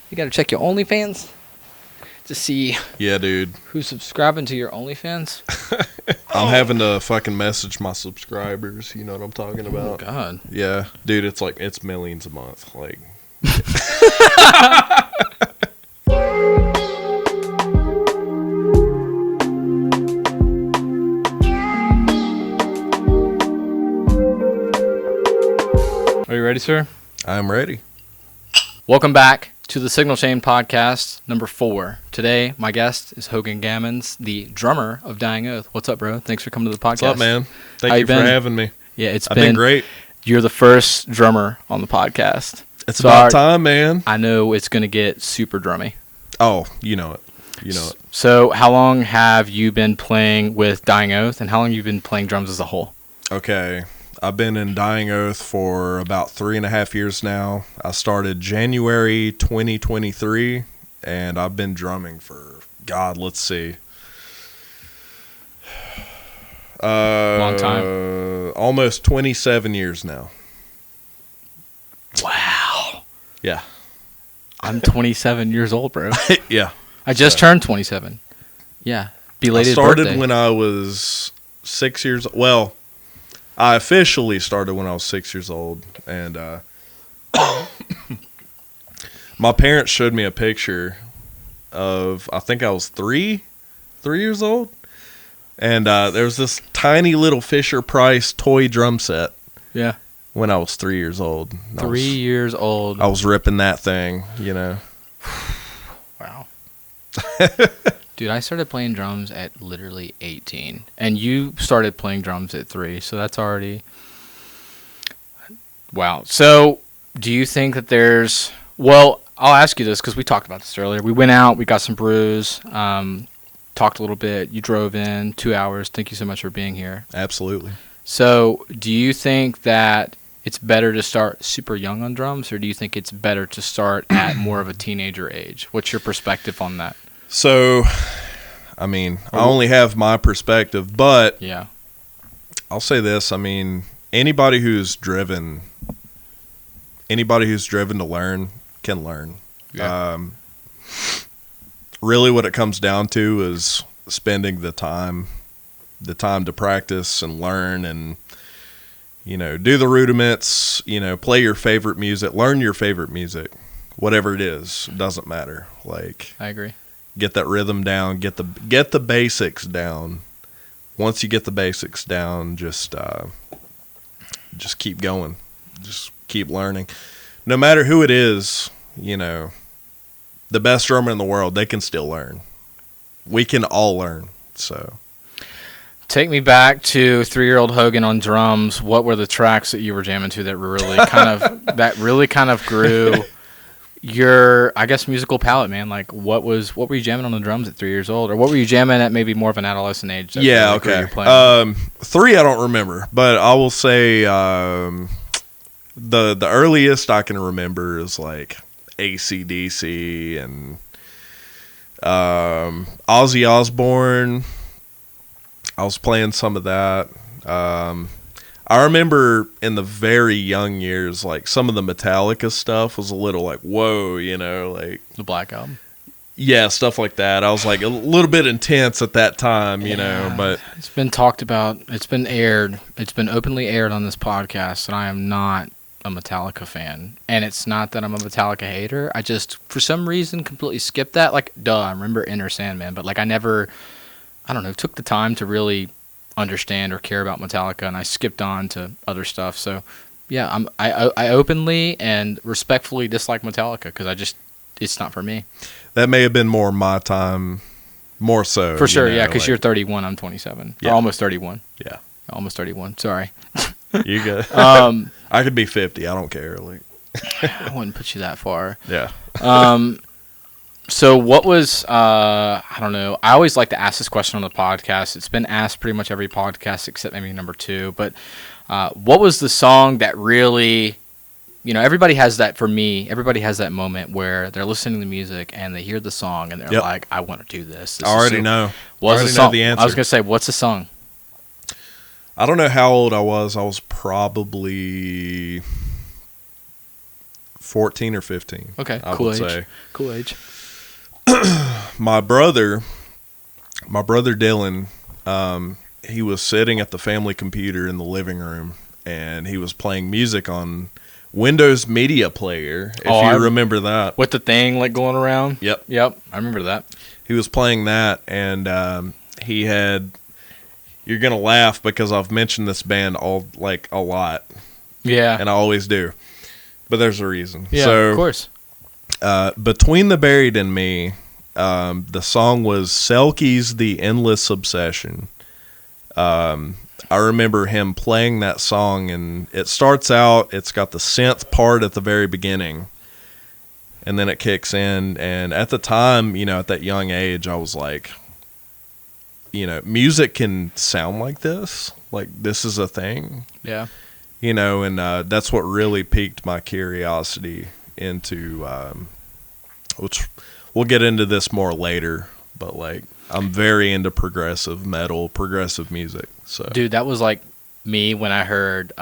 You gotta check your OnlyFans to see Yeah, dude. who's subscribing to your OnlyFans. I'm having to fucking message my subscribers. You know what I'm talking about? Oh, God. Yeah. Dude, it's millions a month. Like. Are you ready, sir? I'm ready. Welcome back to the Signal Chain Podcast, number 4. Today, my guest is Hogan Gammons, the drummer of Dying Oath. What's up, bro? Thanks for coming to the podcast. What's up, man? Thank How you you for been? having me. Yeah, I've been great. You're the first drummer on the podcast. It's about time, man. I know it's going to get super drummy. Oh, you know it. You know it. So, how long have you been playing with Dying Oath, and how long have you been playing drums as a whole? Okay. I've been in Dying Oath for about 3.5 years now. I started January 2023, and I've been drumming for, God, let's see. Long time. Almost 27 years now. Wow. Yeah. I'm 27 years old, bro. Yeah. I just turned 27. Yeah. Belated I started birthday. when I was 6 years. Well, I officially started when I was 6 years old, and my parents showed me a picture of, I think I was three years old, and there was this tiny little Fisher-Price toy drum set. Yeah. When I was 3 years old. 3 years old. I was ripping that thing, you know. Wow. Dude, I started playing drums at literally 18. And you started playing drums at 3, so that's already... Wow. So, do you think that there's... Well, I'll ask you this, because we talked about this earlier. We went out, we got some brews, talked a little bit. You drove in 2 hours. Thank you so much for being here. Absolutely. So, do you think that it's better to start super young on drums, or do you think it's better to start at more of a teenager age? What's your perspective on that? So, I mean, I only have my perspective, but Yeah. I'll say this. I mean, anybody who's driven to learn can learn. Yeah. Really what it comes down to is spending the time to practice and learn and, you know, do the rudiments, you know, play your favorite music, learn your favorite music, whatever it is, it doesn't matter. Like, I agree. get that rhythm down, get the basics down. Once you get the basics down, just keep going. Just keep learning. No matter who it is, you know, the best drummer in the world, they can still learn. We can all learn. So Take me back to 3-year-old Hogan on drums. What were the tracks that you were jamming to that really kind of grew your, I guess, musical palette, man? Like, what were you jamming on the drums at 3 years old, or what were you jamming at maybe more of an adolescent age? That yeah, really grew okay. your playing? 3 I don't remember, but I will say the earliest I can remember is like AC/DC and Ozzy Osbourne. I was playing some of that. I remember in the very young years, like some of the Metallica stuff was a little like, whoa, you know, like The Black Album. Yeah, stuff like that. I was like a little bit intense at that time, you know, but It's been talked about. It's been aired. It's been openly aired on this podcast, and I am not a Metallica fan. And it's not that I'm a Metallica hater. I just, for some reason, completely skipped that. Like, I remember Enter Sandman, but like I never, I don't know, took the time to really understand or care about Metallica, and I skipped on to other stuff. So, yeah, I openly and respectfully dislike Metallica because it's not for me. that may have been more my time, more so. For sure, you know, yeah, because like, you're 31, I'm 27. Yeah. Or almost 31. Yeah. Almost 31, sorry. You good. I could be 50. I don't care. Like, I wouldn't put you that far. yeah. So what was, I don't know, I always like to ask this question on the podcast. It's been asked pretty much every podcast except maybe number 2. But what was the song that really, you know, everybody has that, for me, everybody has that moment where they're listening to music and they hear the song and they're like, I want to do this. I already know. What's the know song? the answer. I was going to say, what's the song? I don't know how old I was. I was probably 14 or 15. Okay, I cool would age. say. Cool age. My brother Dylan, he was sitting at the family computer in the living room, and he was playing music on Windows Media Player, if you remember that. With the thing like going around? Yep. Yep, I remember that. He was playing that, and he had... You're going to laugh because I've mentioned this band a lot. Yeah. And I always do. But there's a reason. Yeah, so, of course. Between the Buried and Me, the song was Selkie's The Endless Obsession. I remember him playing that song, and it starts out, it's got the synth part at the very beginning, and then it kicks in. And at the time, at that young age, I was like, music can sound like this. Like, this is a thing. Yeah. And that's what really piqued my curiosity into, which we'll get into this more later, but like, I'm very into progressive metal, progressive music. So, dude, that was like me when I heard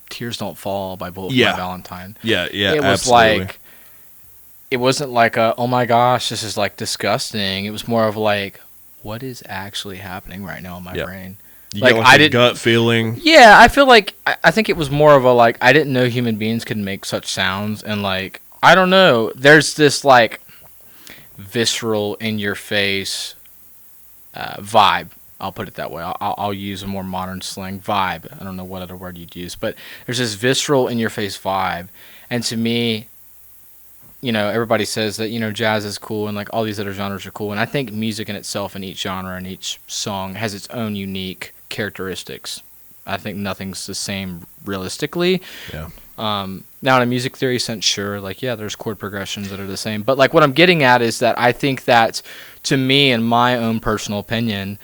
Tears Don't Fall by Bullet for My Valentine. Yeah, it was absolutely. like, it wasn't like oh my gosh, this is like disgusting. It was more of like, what is actually happening right now in my brain? You get like a gut feeling. Yeah, I feel like, I think it was more of a like, I didn't know human beings could make such sounds, and like, I don't know, there's this like visceral, in your face vibe. I'll put it that way. I'll use a more modern slang, vibe. I don't know what other word you'd use, but there's this visceral, in your face vibe, and to me, everybody says that, jazz is cool and like all these other genres are cool. And I think music in itself, in each genre and each song, has its own unique characteristics. I think nothing's the same realistically. Yeah. Now in a music theory sense, sure, like, yeah, there's chord progressions that are the same. But like what I'm getting at is that I think that, to me, in my own personal opinion,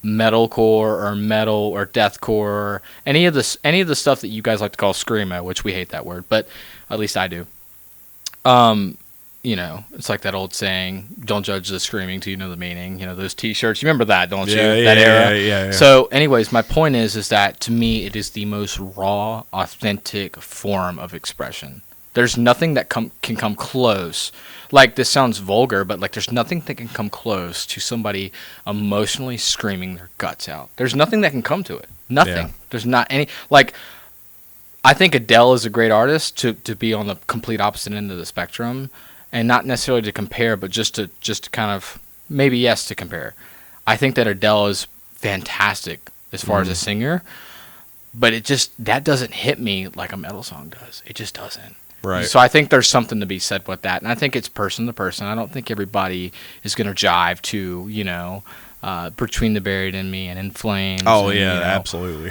metalcore or metal or deathcore or any of the stuff that you guys like to call screamo, which we hate that word, but at least I do. It's like that old saying, don't judge the screaming till you know the meaning. Those t-shirts, you remember that, don't you? That era. Yeah. So anyways, my point is that to me, it is the most raw, authentic form of expression. There's nothing that can come close. Like, this sounds vulgar, but like, there's nothing that can come close to somebody emotionally screaming their guts out. There's nothing that can come to it. Nothing. Yeah. There's not any, like, I think Adele is a great artist to be on the complete opposite end of the spectrum, and not necessarily to compare, but just to kind of, maybe yes, to compare. I think that Adele is fantastic as far as a singer, but that doesn't hit me like a metal song does. It just doesn't. Right. So I think there's something to be said with that, and I think it's person to person. I don't think everybody is going to jive to, Between the Buried and Me and In Flames. Oh, and, yeah, absolutely.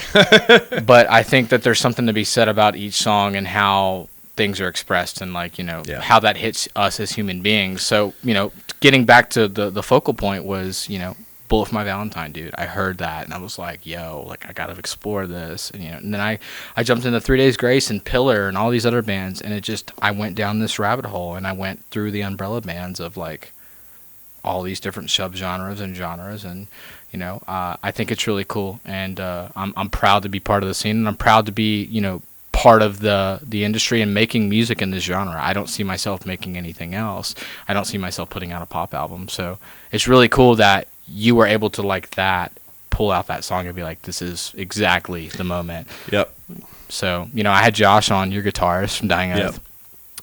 But I think that there's something to be said about each song and how things are expressed, and like, how that hits us as human beings. So, getting back to the focal point was, Bullet for My Valentine, dude. I heard that and I was like, yo, like, I gotta explore this. And then I jumped into 3 Days Grace and Pillar and all these other bands, and I went down this rabbit hole, and I went through the umbrella bands of like all these different subgenres and genres, and I think it's really cool, and I'm proud to be part of the scene, and I'm proud to be part of the industry and making music in this genre. I don't see myself making anything else. I don't see myself putting out a pop album. So it's really cool that you were able to, like, that, pull out that song and be like, this is exactly the moment. Yep. So I had Josh on, your guitarist from Dying Earth,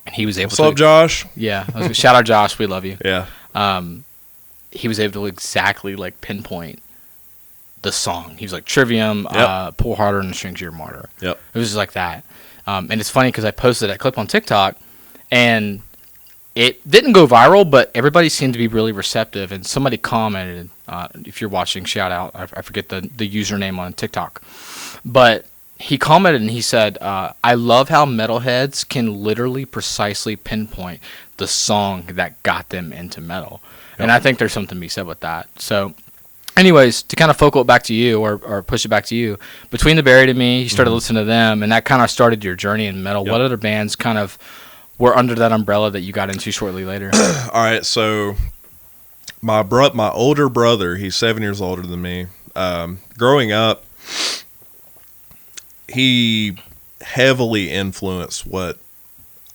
and he was able What's up, Josh? Yeah, shout out Josh, we love you. Yeah. He was able to exactly like pinpoint the song. He was like, Trivium, Pull Harder, and Strings Your Martyr. Yep. It was just like that. And it's funny because I posted that clip on TikTok, and it didn't go viral, but everybody seemed to be really receptive. And somebody commented, if you're watching, shout out. I forget the username on TikTok, but he commented and he said, I love how metalheads can literally precisely pinpoint the song that got them into metal. Yep. And I think there's something to be said with that. So anyways, to kind of focal it back to you, or push it back to you, Between the Buried and Me, you started listening to them, and that kind of started your journey in metal. Yep. What other bands kind of were under that umbrella that you got into shortly later? All right, so my older brother, he's 7 years older than me. Growing up, he heavily influenced what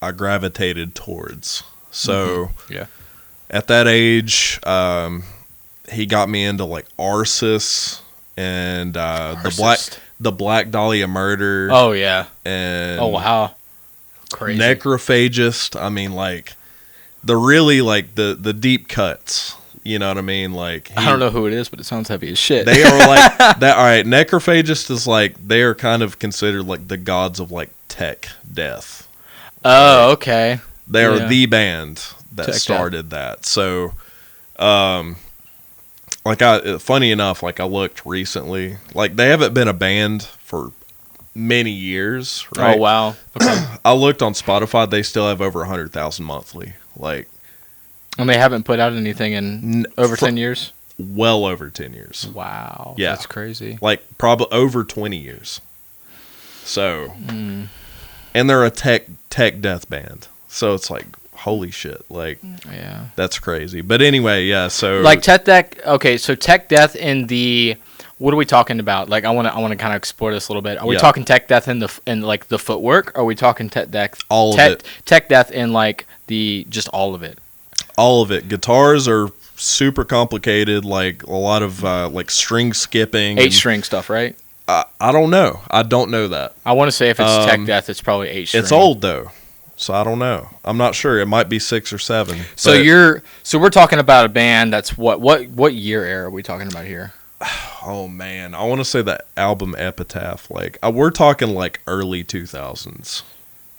I gravitated towards. So yeah, at that age, he got me into like Arsis and the Black Dahlia Murder. Oh yeah. And Oh wow. Crazy. Necrophagist. I mean, like the really like the deep cuts. You know what I mean? Like I don't know who it is, but it sounds heavy as shit. They are like that. All right, Necrophagist is like they are kind of considered like the gods of like tech death. Oh, like, okay. They are the band that started that. So, funny enough, like I looked recently, like they haven't been a band for many years. Right? Oh wow. Okay. I looked on Spotify; they still have over 100,000 monthly. Like. And they haven't put out anything in over 10 years? Well over 10 years. Wow. Yeah. That's crazy. Like, probably over 20 years. So, and they're a tech death band. So, it's like, holy shit. Like, yeah, that's crazy. But anyway, yeah, so. Like, tech death in the, what are we talking about? Like, I want to kind of explore this a little bit. Are we talking tech death in like, the footwork? Or are we talking tech death? All of it. Tech death in, like, just all of it? All of it. Guitars are super complicated, like a lot of like string skipping. 8-string stuff, right? I don't know. I don't know that. I want to say if it's tech death, it's probably 8-string. It's old though, so I don't know. I'm not sure. It might be 6 or 7. So we're talking about a band that's what year era are we talking about here? Oh man, I want to say the album Epitaph. Like we're talking like early 2000s.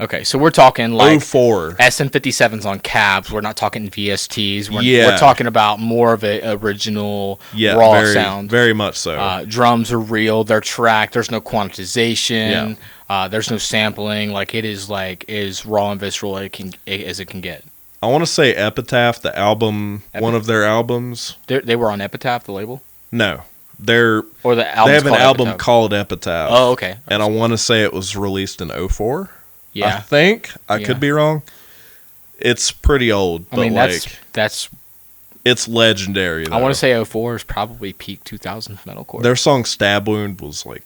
Okay, so we're talking like 04 SM57s on cabs. We're not talking VSTs. We're talking about more of an original raw sound. Very much so. Drums are real. They're tracked. There's no quantization. Yeah. There's no sampling. Like it is raw and visceral as it can get. I want to say Epitaph, the album, one of their albums. They were on Epitaph, the label? No. They have an album called Epitaph. Oh, okay. And I want to say it was released in 04. Yeah. I think. I could be wrong. It's pretty old. I mean, that's it's legendary, though. I want to say 04 is probably peak 2000 metalcore. Their song Stab Wound was like...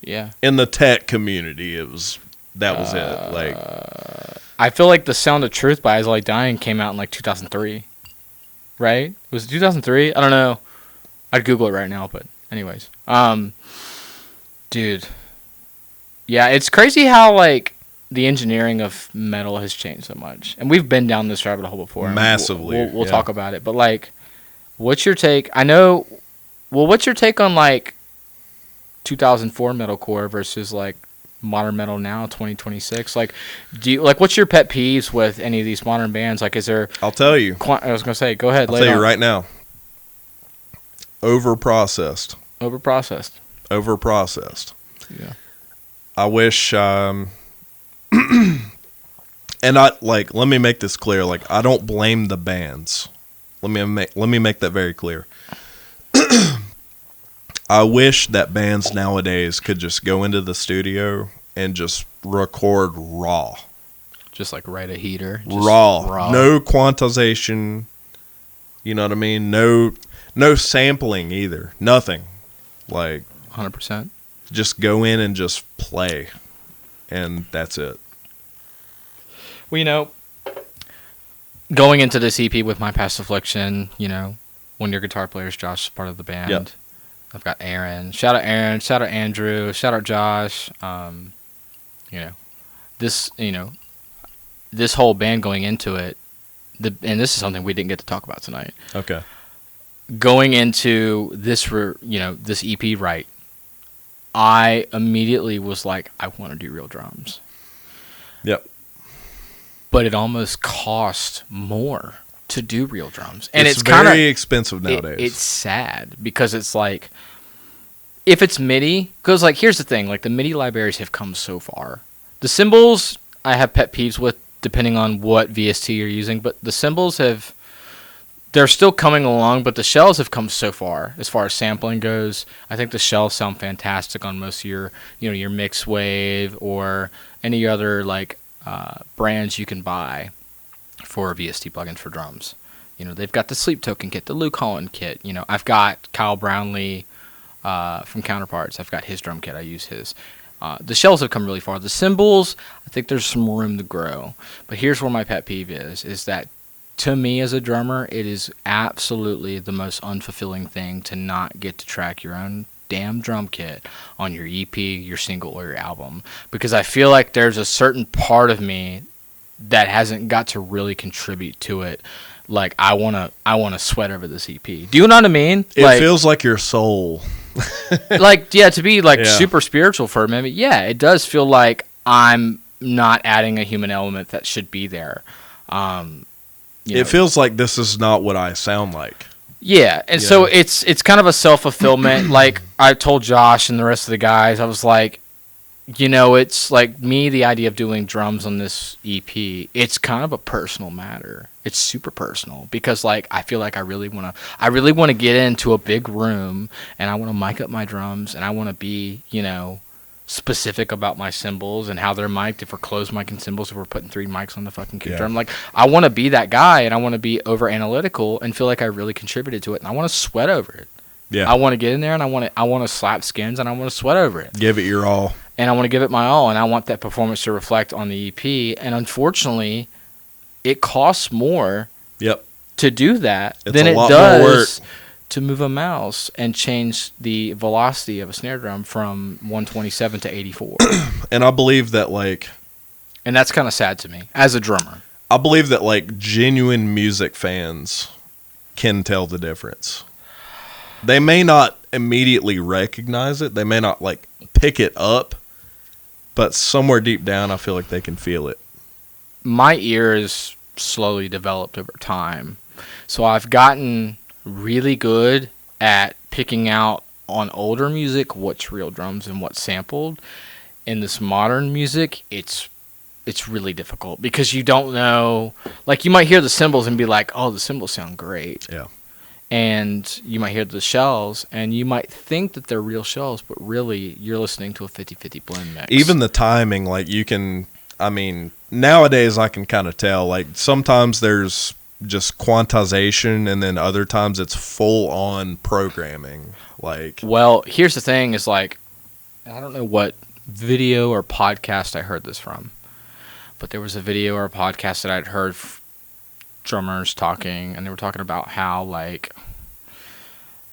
Yeah. In the tech community, that was it. Like, I feel like The Sound of Truth by As I Lie Dying came out in like 2003. Right? Was it 2003? I don't know. I'd Google it right now, but anyways. Dude... Yeah, it's crazy how, like, the engineering of metal has changed so much. And we've been down this rabbit hole before. Massively. We'll talk about it. But, like, what's your take? What's your take on, like, 2004 metalcore versus, like, modern metal now, 2026? Like, what's your pet peeves with any of these modern bands? Like, is there... I'll tell you. I was going to say, go ahead. I'll tell you right now. Overprocessed. Yeah. I wish, and let me make this clear. Like, I don't blame the bands. Let me make that very clear. I wish that bands nowadays could just go into the studio and just record raw. Just like write a heater. Raw. No quantization. You know what I mean? No sampling either. Nothing. Like 100%. Just go in and just play, and that's it. Well, you know, going into this EP with My Past Affliction, you know, one of your guitar players, Josh, is part of the band. Yep. I've got Aaron. Shout out Aaron. Shout out Andrew. Shout out Josh. This whole band going into it, and this is something we didn't get to talk about tonight. Okay. Going into this, this EP, right? I immediately was like, I want to do real drums. Yep. But it almost cost more to do real drums. And it's very expensive nowadays. It's sad because it's like, if it's MIDI, because like, here's the thing, like the MIDI libraries have come so far. The cymbals, I have pet peeves with depending on what VST you're using, but the cymbals they're still coming along, but the shells have come so far as sampling goes. I think the shells sound fantastic on most of your mix wave or any other like brands you can buy for VST plugins for drums. You know, they've got the Sleep Token kit, the Luke Holland kit. You know, I've got Kyle Brownlee from Counterparts. I've got his drum kit. I use his. The shells have come really far. The cymbals, I think there's some room to grow. But here's where my pet peeve is that to me as a drummer, it is absolutely the most unfulfilling thing to not get to track your own damn drum kit on your EP, your single, or your album. Because I feel like there's a certain part of me that hasn't got to really contribute to it. Like, I wanna sweat over this EP. Do you know what I mean? It feels like your soul. Like, yeah, to be like super spiritual for a minute, yeah, it does feel like I'm not adding a human element that should be there. It feels like this is not what I sound like. Yeah, and so it's kind of a self-fulfillment. Like, I told Josh and the rest of the guys, I was like, it's like me, the idea of doing drums on this EP, it's kind of a personal matter. It's super personal because, like, I feel like I really want to get into a big room and I want to mic up my drums and I want to be, specific about my cymbals and how they're mic'd. If we're closed micing cymbals, if we're putting 3 mics on the fucking kick drum, like, I want to be that guy and I want to be over analytical and feel like I really contributed to it and I want to sweat over it. Yeah, I want to get in there and I want to slap skins and I want to sweat over it. Give it your all. And I want to give it my all, and I want that performance to reflect on the EP. And unfortunately, it costs more to do that than it does to move a mouse and change the velocity of a snare drum from 127 to 84. And I believe that, like... And that's kind of sad to me, as a drummer. I believe that, like, genuine music fans can tell the difference. They may not immediately recognize it. They may not, like, pick it up. But somewhere deep down, I feel like they can feel it. My ear is slowly developed over time. So I've gotten really good at picking out on older music what's real drums and what's sampled. In this modern music, it's really difficult because you don't know. Like, you might hear the cymbals and be like, oh, the cymbals sound great. Yeah. And you might hear the shells, and you might think that they're real shells, but really, you're listening to a 50-50 blend mix. Even the timing, like, you can, nowadays I can kind of tell. Like, sometimes there's just quantization, and then other times it's full-on programming. Like, well, here's the thing, is like, I don't know what video or podcast I heard this from, but there was a video or a podcast that I'd heard drummers talking, and they were talking about how, like,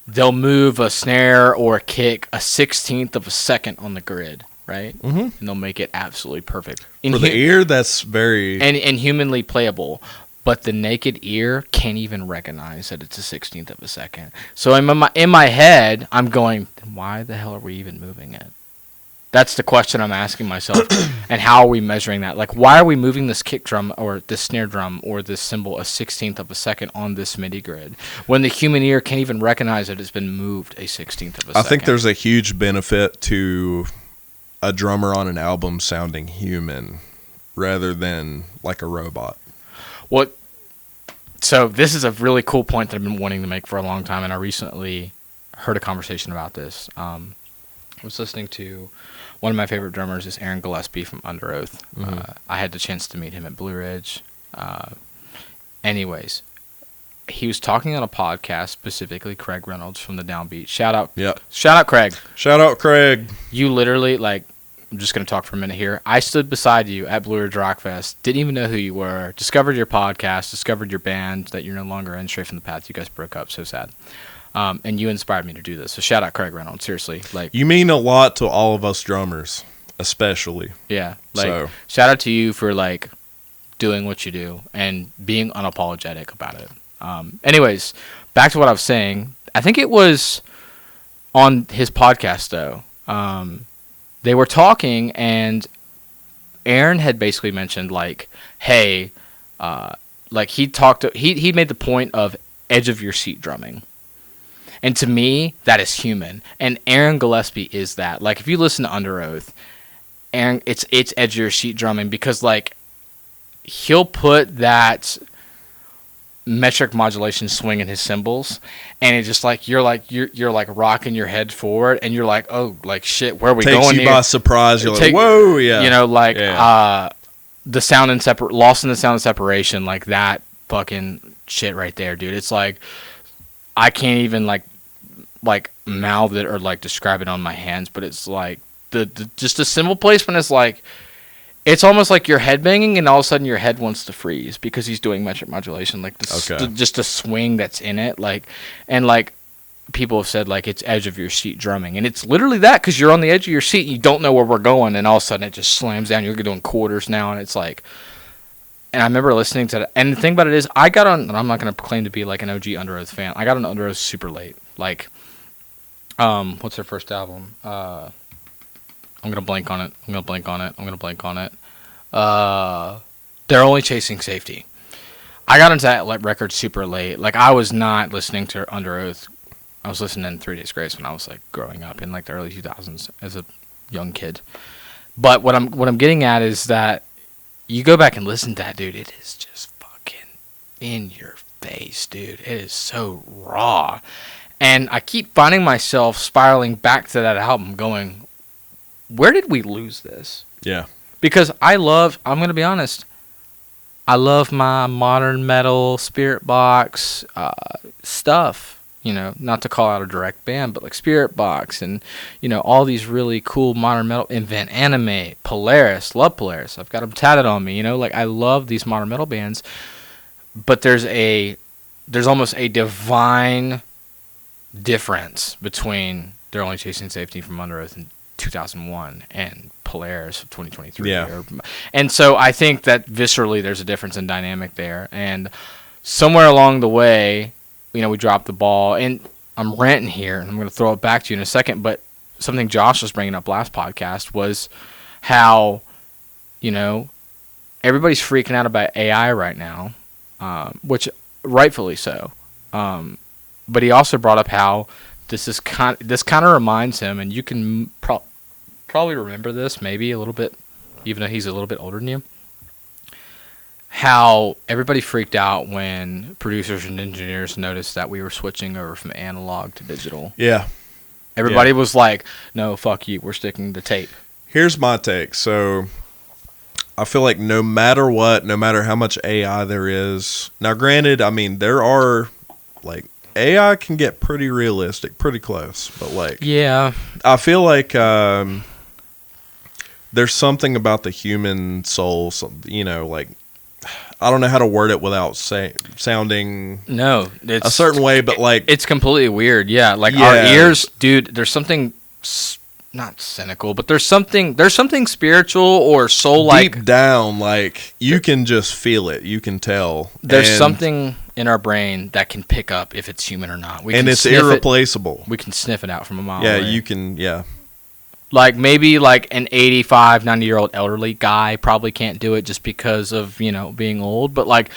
they'll move a snare or a kick 1/16 of a second on the grid, right? Mm-hmm. And they'll make it absolutely perfect. For the ear, that's very... And humanly playable, but the naked ear can't even recognize that it's 1/16 of a second. So in my head, I'm going, why the hell are we even moving it? That's the question I'm asking myself. And how are we measuring that? Like, why are we moving this kick drum or this snare drum or this cymbal 1/16 of a second on this MIDI grid when the human ear can't even recognize that it's been moved 1/16 of a second? I think there's a huge benefit to a drummer on an album sounding human rather than like a robot. So this is a really cool point that I've been wanting to make for a long time, and I recently heard a conversation about this. I was listening to one of my favorite drummers is Aaron Gillespie from Under Oath. Mm-hmm. I had the chance to meet him at Blue Ridge. Anyways, he was talking on a podcast, specifically Craig Reynolds from the Downbeat. Shout out. Yep. Shout out, Craig. Shout out, Craig. You literally, like, I'm just going to talk for a minute here. I stood beside you at Blue Ridge Rock Fest, didn't even know who you were, discovered your podcast, discovered your band that you're no longer in, Straight from the Path. You guys broke up. So sad. And you inspired me to do this. So shout out Craig Reynolds. Seriously, like, you mean a lot to all of us drummers, especially. Yeah. Like, shout out to you for, like, doing what you do and being unapologetic about it. Anyways, back to what I was saying. I think it was on his podcast though. They were talking and Aaron had basically mentioned, like, hey, like, he made the point of edge of your seat drumming. And to me, that is human. And Aaron Gillespie is that. Like, if you listen to Under Oath, Aaron, it's edge of your seat drumming because, like, he'll put that metric modulation swing in his cymbals, and it's just like you're like rocking your head forward, and you're like, oh, like, shit, where are we going here? Takes you by surprise. You're like, whoa, yeah. You know, like, the sound and lost in the sound and separation, like that fucking shit right there, dude. It's like I can't even like mouth it or like describe it on my hands, but it's like the just a simple placement is like, it's almost like you're headbanging, and all of a sudden your head wants to freeze because he's doing metric modulation, like just a swing that's in it, like, and like people have said like it's edge of your seat drumming, and it's literally that because you're on the edge of your seat, you don't know where we're going, and all of a sudden it just slams down. You're doing quarters now, and it's like, and I remember listening to that. And the thing about it is, I got on, and I'm not gonna claim to be like an OG Under Oath fan. I got on Under Oath super late, like, what's their first album? I'm gonna blank on it. They're Only Chasing Safety. I got into that record super late. Like, I was not listening to Under Oath. I was listening to 3 Days Grace when I was like growing up in like the early 2000s as a young kid. But what I'm getting at is that you go back and listen to that, dude. It is just fucking in your face, dude. It is so raw, and I keep finding myself spiraling back to that album, going, where did we lose this? Yeah. Because I'm going to be honest, I love my modern metal, Spirit Box stuff. You know, not to call out a direct band, but like Spirit Box and, you know, all these really cool modern metal, Invent Animate, Polaris, love Polaris. I've got them tatted on me, you know, like I love these modern metal bands. But there's almost a divine difference between They're Only Chasing Safety from Under Oath in 2001 and Polaris of 2023. Yeah. And so I think that viscerally there's a difference in dynamic there. And somewhere along the way, you know, we dropped the ball. And I'm ranting here, and I'm going to throw it back to you in a second, but something Josh was bringing up last podcast was how, you know, everybody's freaking out about AI right now, which rightfully so. But he also brought up how this kind of reminds him, and you can probably remember this maybe a little bit, even though he's a little bit older than you, how everybody freaked out when producers and engineers noticed that we were switching over from analog to digital. Yeah. Everybody was like, no, fuck you, we're sticking to tape. Here's my take. So I feel like no matter what, no matter how much AI there is, now granted, I mean, there are, like, AI can get pretty realistic, pretty close, but like, yeah, I feel like there's something about the human soul, you know, like, I don't know how to word it without sounding it's a certain way, but like, it's completely weird. Yeah, like our ears, dude. There's something not cynical, but there's something spiritual or soul-like deep down. Like you can just feel it. You can tell. There's something in our brain that can pick up if it's human or not. And it's irreplaceable. We can sniff it out from a mile away. Yeah, you can. Yeah. Like maybe like an 85, 90-year-old elderly guy probably can't do it just because of, you know, being old. But like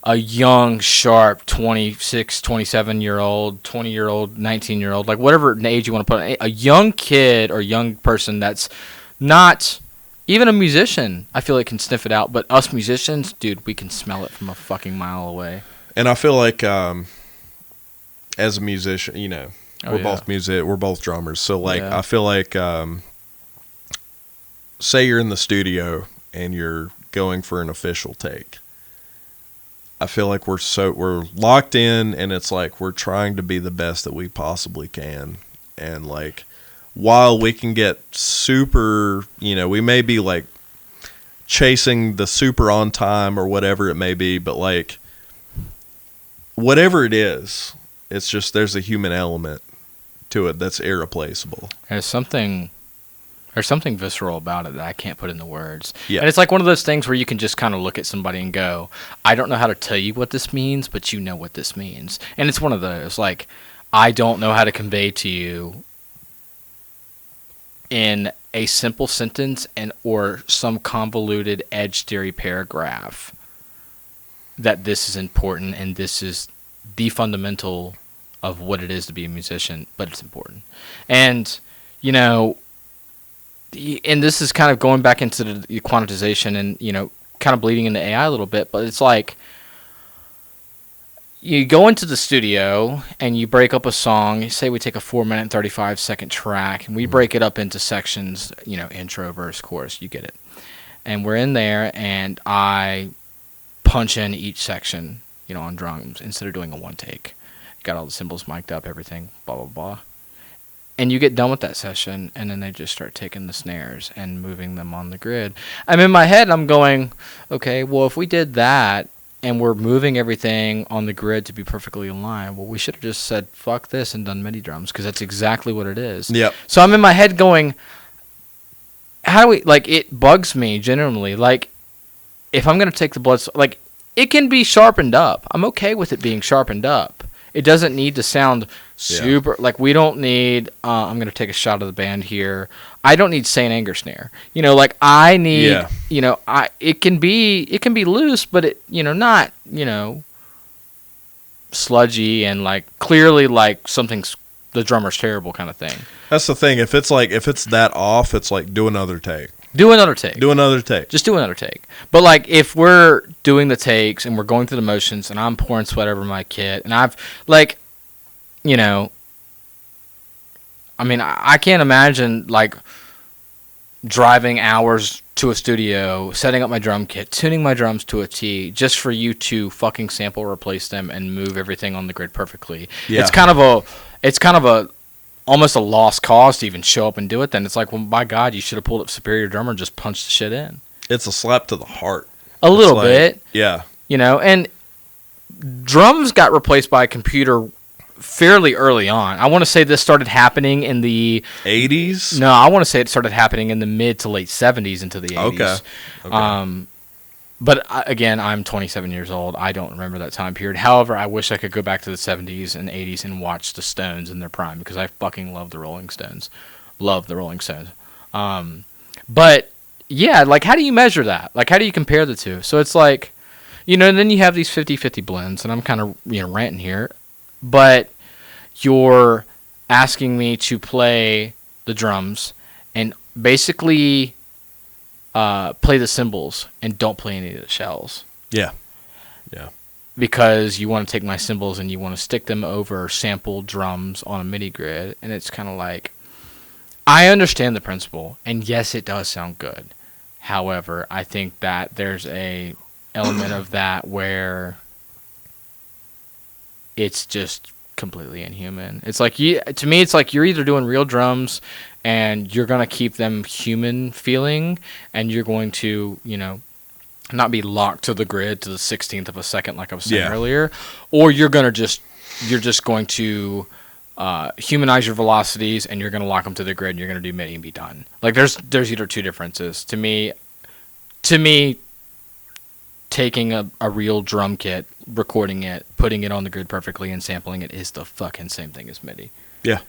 a young, sharp 26, 27-year-old, 20-year-old, 19-year-old, like whatever age you want to put on, a young kid or young person that's not even a musician, I feel like can sniff it out. But us musicians, dude, we can smell it from a fucking mile away. And I feel like as a musician, you know, we're both drummers. So like, I feel like, say you're in the studio and you're going for an official take. I feel like we're locked in, and it's like we're trying to be the best that we possibly can. And like, while we can get super, you know, we may be like chasing the super on time or whatever it may be, but like, whatever it is, it's just there's a human element to it that's irreplaceable. There's something visceral about it that I can't put into words. Yeah. And it's like one of those things where you can just kind of look at somebody and go, I don't know how to tell you what this means, but you know what this means. And it's one of those, like, I don't know how to convey to you in a simple sentence or some convoluted edge theory paragraph that this is important and this is the fundamental of what it is to be a musician, but it's important. And, you know, and this is kind of going back into the quantization and, you know, kind of bleeding into AI a little bit, but it's like you go into the studio and you break up a song. You say we take a 4-minute and 35-second track, and we break it up into sections, you know, intro, verse, chorus, you get it. And we're in there, and I punch in each section, you know, on drums instead of doing a one take. Got all the cymbals mic'd up, everything, blah, blah, blah. And you get done with that session, and then they just start taking the snares and moving them on the grid. I'm in my head, I'm going, okay, well, if we did that and we're moving everything on the grid to be perfectly in line, well, we should have just said, fuck this, and done MIDI drums, because that's exactly what it is. Yep. So I'm in my head going, how do we, like, it bugs me generally. Like, if I'm going to take the blood, like, it can be sharpened up. I'm okay with it being sharpened up. It doesn't need to sound super, like, we don't need, I'm going to take a shot of the band here. I don't need Saint Anger snare. You know, like, I need, you know, it can be loose, but it, you know, not, you know, sludgy and, like, clearly, like, the drummer's terrible kind of thing. That's the thing. If it's that off, it's like, do another take. Do another take. Just do another take. But, like, if we're doing the takes and we're going through the motions and I'm pouring sweat over my kit and I've, like, you know, I mean, I can't imagine, like, driving hours to a studio, setting up my drum kit, tuning my drums to a T, just for you to fucking sample replace them and move everything on the grid perfectly. Yeah. It's kind of a almost a lost cause to even show up and do it. Then it's like, well, by God, you should have pulled up Superior Drummer and just punched the shit in. It's a slap to the heart. A little bit. Yeah. You know, and drums got replaced by a computer fairly early on. I want to say this started happening in the 80s? No, I want to say it started happening in the mid to late 70s into the 80s. Okay. But again, I'm 27 years old. I don't remember that time period. However, I wish I could go back to the 70s and 80s and watch the Stones in their prime, because I fucking love the Rolling Stones. But yeah, like, how do you measure that? Like, how do you compare the two? So it's like, you know, and then you have these 50-50 blends, and I'm kind of, you know, ranting here, but you're asking me to play the drums and basically play the cymbals and don't play any of the shells. Yeah. Yeah. Because you want to take my cymbals and you want to stick them over sampled drums on a MIDI grid. And it's kind of like, I understand the principle. And yes, it does sound good. However, I think that there's a element of that where it's just completely inhuman. It's like, to me, it's like you're either doing real drums and you're going to keep them human feeling, and you're going to, you know, not be locked to the grid to the 16th of a second like I was saying earlier, or you're just going to humanize your velocities and you're going to lock them to the grid and you're going to do MIDI and be done. Like, there's either two differences. To me, taking a real drum kit, recording it, putting it on the grid perfectly, and sampling it is the fucking same thing as MIDI. Yeah.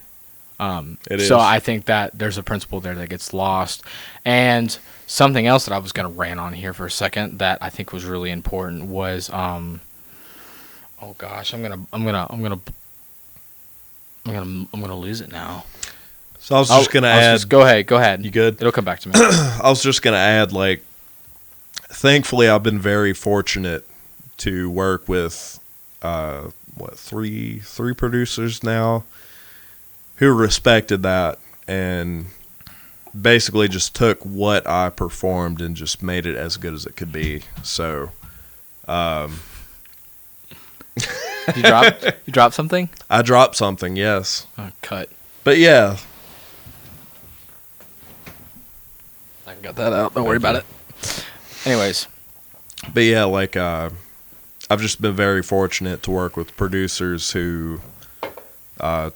It is. So I think that there's a principle there that gets lost. And something else that I was going to rant on here for a second that I think was really important was, oh gosh, I'm gonna lose it now. So I was just gonna add. Go ahead. You good? It'll come back to me. I was just gonna add, like, thankfully I've been very fortunate to work with three producers now who respected that and basically just took what I performed and just made it as good as it could be. So, you dropped something? I dropped something, yes. Oh, cut. But yeah, I got that out. Don't worry about it. Anyways, but yeah, like I've just been very fortunate to work with producers who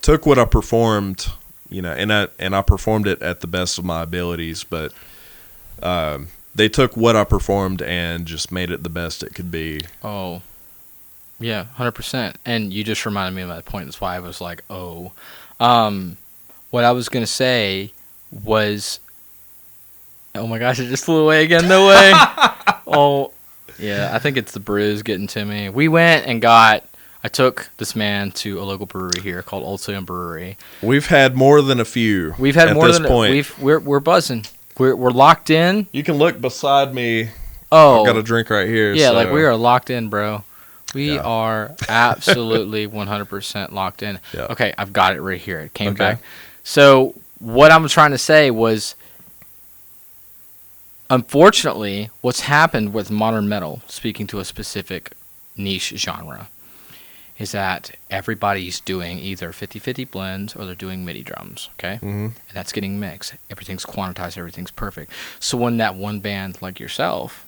took what I performed, you know, and I performed it at the best of my abilities, but they took what I performed and just made it the best it could be. Oh, yeah, 100%. And you just reminded me of that point. That's why I was like, oh. What I was going to say was, oh my gosh, it just flew away again. No way. Oh, yeah, I think it's the bruise getting to me. We went and I took this man to a local brewery here called Old Salem Brewery. We've had more than a few. We've had more than point. We're buzzing. We're locked in. You can look beside me. Oh, I've got a drink right here. Yeah, so. Like, we are locked in, bro. We are absolutely 100% locked in. Yeah. Okay, I've got it right here. It came back. So what I'm trying to say was, unfortunately, what's happened with modern metal, speaking to a specific niche genre, is that everybody's doing either 50-50 blends or they're doing MIDI drums, okay? Mm-hmm. And that's getting mixed. Everything's quantized, everything's perfect. So when that one band like yourself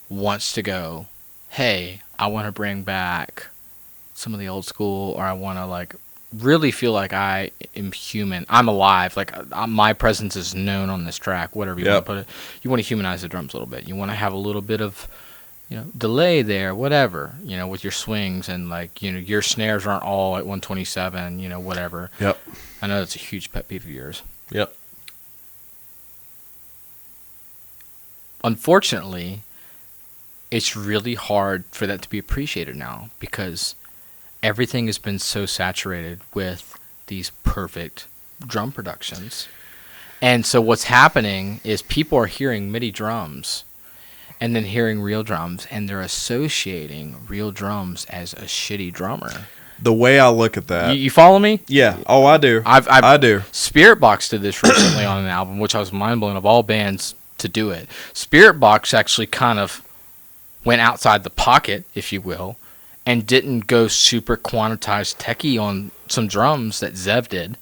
wants to go, hey, I want to bring back some of the old school, or I want to like really feel like I am human, I'm alive, like my presence is known on this track, whatever you want to put it. You want to humanize the drums a little bit. You want to have a little bit of, delay there, whatever, with your swings, and like, your snares aren't all at 127, whatever. Yep. I know that's a huge pet peeve of yours. Yep. Unfortunately, it's really hard for that to be appreciated now because everything has been so saturated with these perfect drum productions. And so what's happening is people are hearing MIDI drums and then hearing real drums, and they're associating real drums as a shitty drummer. The way I look at that. You follow me? Yeah. Oh, I do. I do. Spirit Box did this recently on an album, which I was mind-blown of all bands to do it. Spirit Box actually kind of went outside the pocket, if you will, and didn't go super quantized techie on some drums that Zev did.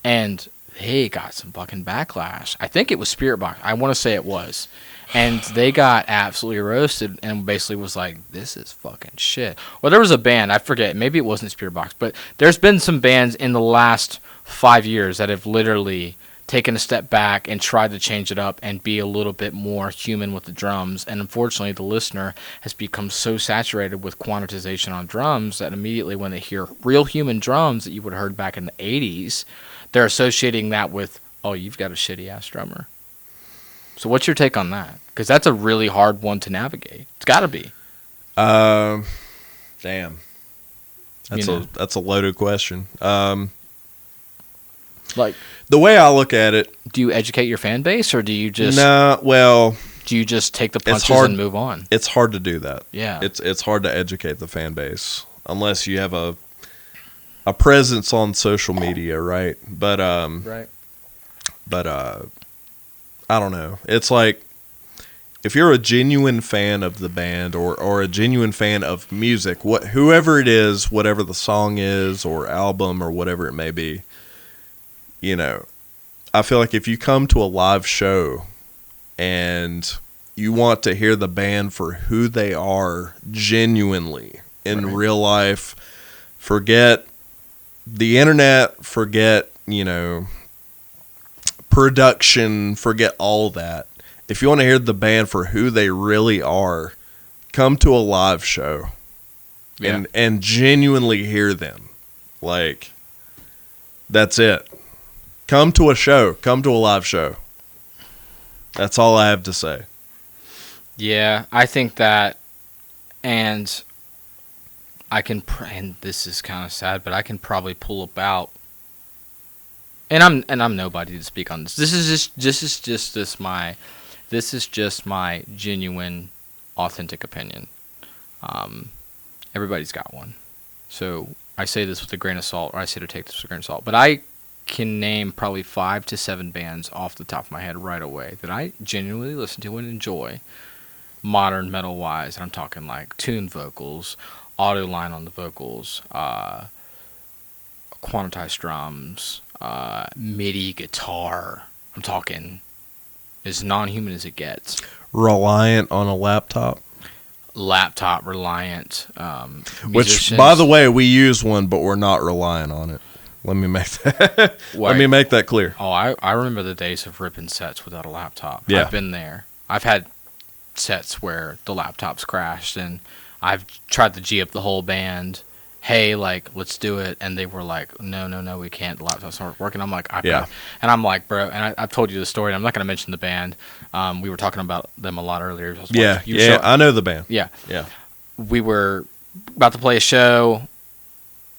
And they got some fucking backlash. I think it was Spirit Box. I want to say it was. And they got absolutely roasted and basically was like, this is fucking shit. Well, there was a band, I forget, maybe it wasn't Spirit Box, but there's been some bands in the last 5 years that have literally taken a step back and tried to change it up and be a little bit more human with the drums. And unfortunately, the listener has become so saturated with quantization on drums that immediately when they hear real human drums that you would have heard back in the 80s, they're associating that with, oh, you've got a shitty-ass drummer. So what's your take on that? Because that's a really hard one to navigate. It's got to be. Damn. That's a loaded question. Like, the way I look at it, do you educate your fan base, or do you just do you just take the punches and move on? It's hard to do that. Yeah. It's hard to educate the fan base unless you have a presence on social media, right? But right. But I don't know. It's like if you're a genuine fan of the band or a genuine fan of music, whoever it is, whatever the song is or album or whatever it may be, I feel like if you come to a live show and you want to hear the band for who they are genuinely in real life, forget the internet, forget, production, forget all that. If you want to hear the band for who they really are, come to a live show and genuinely hear them. Like, that's it. Come to a show. Come to a live show. That's all I have to say. Yeah, I think that, and I can, and this is kind of sad, but I can probably pull about. And I'm nobody to speak on this. This is just my genuine, authentic opinion. Everybody's got one, so I say this with a grain of salt, or I say to take this with a grain of salt. But I can name probably 5 to 7 bands off the top of my head right away that I genuinely listen to and enjoy, modern metal wise. And I'm talking like tuned vocals, auto line on the vocals, quantized drums, MIDI guitar. I'm talking as non-human as it gets. Reliant on a laptop Reliant. Which, by the way, we use one, but we're not reliant on it. Let me make that. Let me make that clear. Oh, I remember the days of ripping sets without a laptop. Yeah. I've been there. I've had sets where the laptops crashed, and I've tried to G up the whole band. Hey, like, let's do it. And they were like, no, we can't. The laptops aren't working. I'm like, and I'm like, bro, and I've told you the story. I'm not going to mention the band. We were talking about them a lot earlier. I know the band. Yeah. Yeah. We were about to play a show.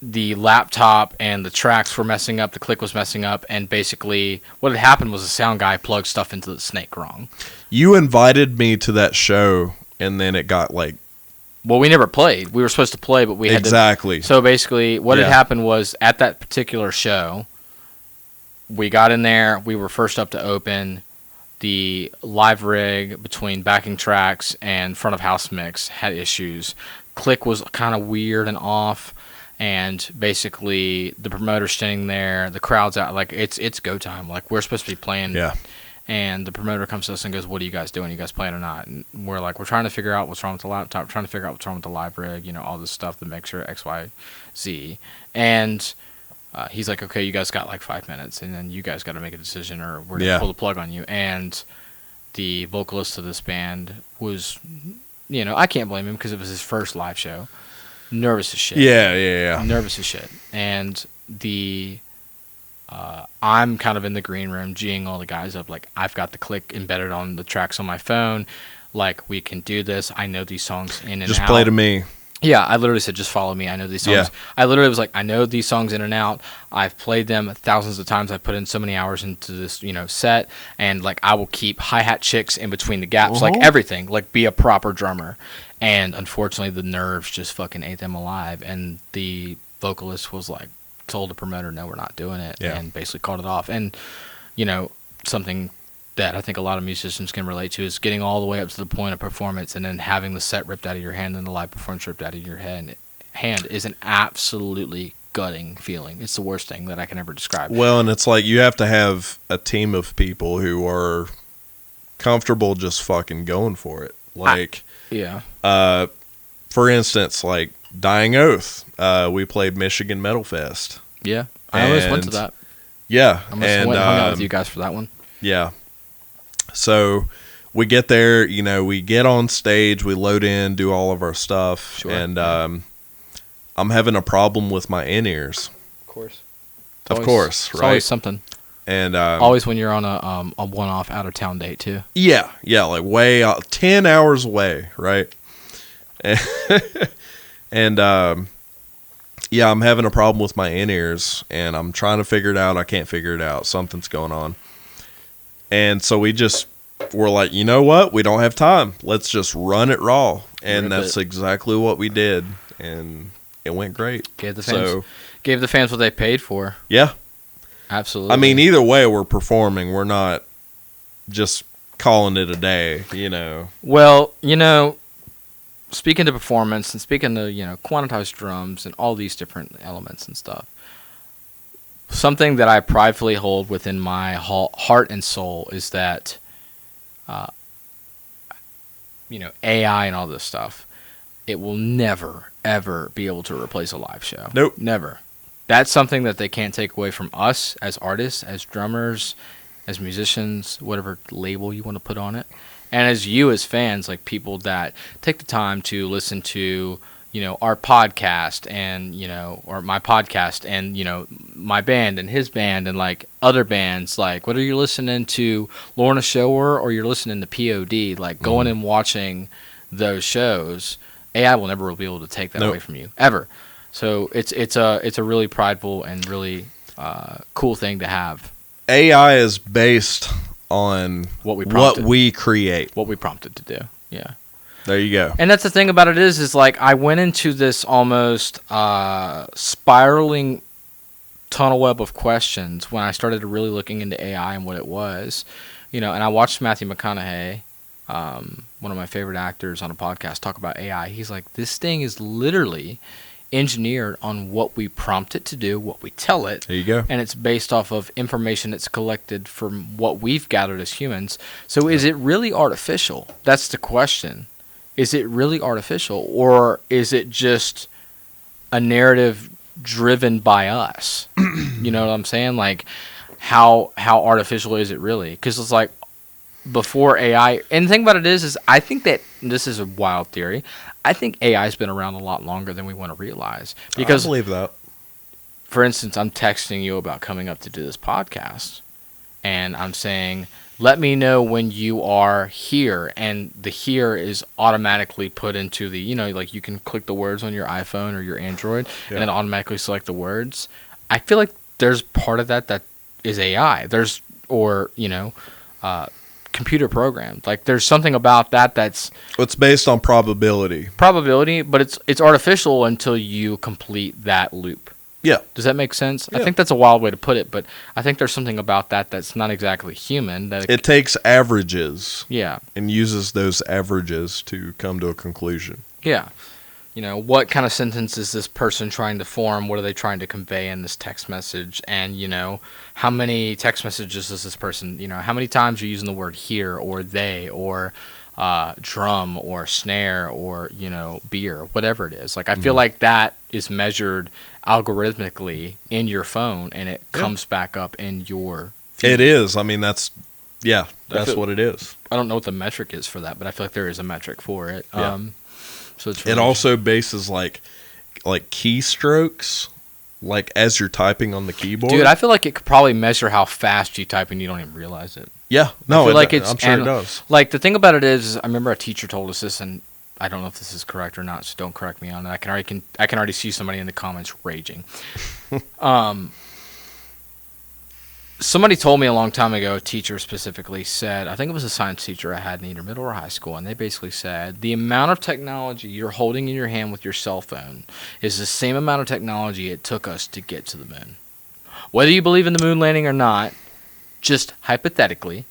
The laptop and the tracks were messing up. The click was messing up. And basically what had happened was the sound guy plugged stuff into the snake wrong. You invited me to that show, and then it got like... Well, we never played. We were supposed to play, but we had to... Exactly. So basically what had happened was at that particular show, we got in there. We were first up to open. The live rig between backing tracks and front of house mix had issues. click was kind of weird and off. And basically, the promoter's standing there, the crowd's out, like, it's go time. Like, we're supposed to be playing. Yeah. And the promoter comes to us and goes, "What are you guys doing? Are you guys playing or not?" And we're like, "We're trying to figure out what's wrong with the laptop, trying to figure out what's wrong with the live rig, all this stuff to make sure X, Y, Z." And he's like, "Okay, you guys got like 5 minutes, and then you guys got to make a decision, or we're gonna pull the plug on you." And the vocalist of this band was, I can't blame him because it was his first live show. Nervous as shit. Yeah. Nervous as shit. And I'm kind of in the green room, G'ing all the guys up. Like, I've got the click embedded on the tracks on my phone. Like, we can do this. I know these songs in and out. Just play to me. Yeah, I literally said, just follow me. I know these songs. Yeah. I literally was like, I know these songs in and out. I've played them thousands of times. I put in so many hours into this, set. And, like, I will keep hi-hat chicks in between the gaps. Like, everything. Like, be a proper drummer. And, unfortunately, the nerves just fucking ate them alive. And the vocalist was like, told the promoter, no, we're not doing it. Yeah. And basically called it off. And, something that I think a lot of musicians can relate to is getting all the way up to the point of performance and then having the set ripped out of your hand and the live performance ripped out of your hand is an absolutely gutting feeling. It's the worst thing that I can ever describe. Well, and it's like you have to have a team of people who are comfortable just fucking going for it. Like, for instance, like Dying Oath, we played Michigan Metal Fest. Yeah, I almost went to that. Yeah, I almost went and hung out with you guys for that one. Yeah. So we get there, we get on stage, we load in, do all of our stuff, and I'm having a problem with my in-ears. Of course. Of course, right? It's always something. And always when you're on a one-off out-of-town date, too. Yeah, like way out, 10 hours away, right? And I'm having a problem with my in-ears, and I'm trying to figure it out. I can't figure it out. Something's going on. And so we're like, you know what? We don't have time. Let's just run it raw. And that's exactly what we did. And it went great. Gave the fans what they paid for. Yeah. Absolutely. I mean, either way, we're performing. We're not just calling it a day, Well, speaking to performance and speaking to, quantized drums and all these different elements and stuff, something that I pridefully hold within my heart and soul is that, AI and all this stuff, it will never, ever be able to replace a live show. Nope. Never. That's something that they can't take away from us as artists, as drummers, as musicians, whatever label you want to put on it. And as you as fans, like people that take the time to listen to, our podcast and, or my podcast and, my band and his band and like other bands, like whether you're listening to Lorna Shower or you're listening to POD, like going and watching those shows, AI will never be able to take that away from you ever. So it's a really prideful and really cool thing to have. AI is based on what we create. What we prompted to do. Yeah. There you go. And that's the thing about it is like I went into this almost spiraling tunnel web of questions when I started really looking into AI and what it was. And I watched Matthew McConaughey, one of my favorite actors, on a podcast talk about AI. He's like, this thing is literally engineered on what we prompt it to do, what we tell it. There you go. And it's based off of information that's collected from what we've gathered as humans. So is it really artificial? That's the question. Is it really artificial, or is it just a narrative driven by us? You know what I'm saying? Like, how artificial is it really? Because it's like before AI, and the thing about it is I think that this is a wild theory. I think AI's been around a lot longer than we want to realize. Because I believe that. For instance, I'm texting you about coming up to do this podcast, and I'm saying, let me know when you are here, and the here is automatically put into the, like you can click the words on your iPhone or your Android, and then automatically select the words. I feel like there's part of that is AI. Computer programmed. Like there's something about that's it's based on probability, but it's artificial until you complete that loop. Yeah. Does that make sense? Yeah. I think that's a wild way to put it, but I think there's something about that's not exactly human. That it takes averages. Yeah. And uses those averages to come to a conclusion. Yeah. what kind of sentence is this person trying to form? What are they trying to convey in this text message? And, how many text messages is this person, how many times are you using the word here or they or drum or snare or, beer, whatever it is. Like, I feel like that is measured algorithmically in your phone, and it comes back up in your feed. It is. I mean, that's what it is. I don't know what the metric is for that, but I feel like there is a metric for it. Yeah. So it's really it also bases like keystrokes, like as you're typing on the keyboard. Dude, I feel like it could probably measure how fast you type and you don't even realize it. Yeah, no, I feel like it's, I'm sure it does. Like, the thing about it is, I remember a teacher told us this, and I don't know if this is correct or not, so don't correct me on it. I can already see somebody in the comments raging. Somebody told me a long time ago, a teacher specifically said, I think it was a science teacher I had in either middle or high school, and they basically said, the amount of technology you're holding in your hand with your cell phone is the same amount of technology it took us to get to the moon. Whether you believe in the moon landing or not, just hypothetically,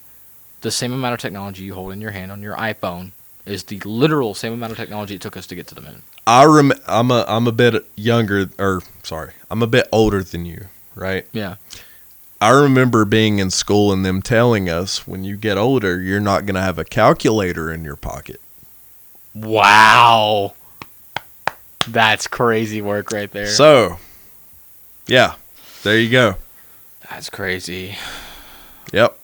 the same amount of technology you hold in your hand on your iPhone is the literal same amount of technology it took us to get to the moon. I'm a bit younger, I'm a bit older than you, right? Yeah. I remember being in school and them telling us, when you get older, you're not going to have a calculator in your pocket. Wow. That's crazy work right there. So, yeah, there you go. That's crazy. Yep.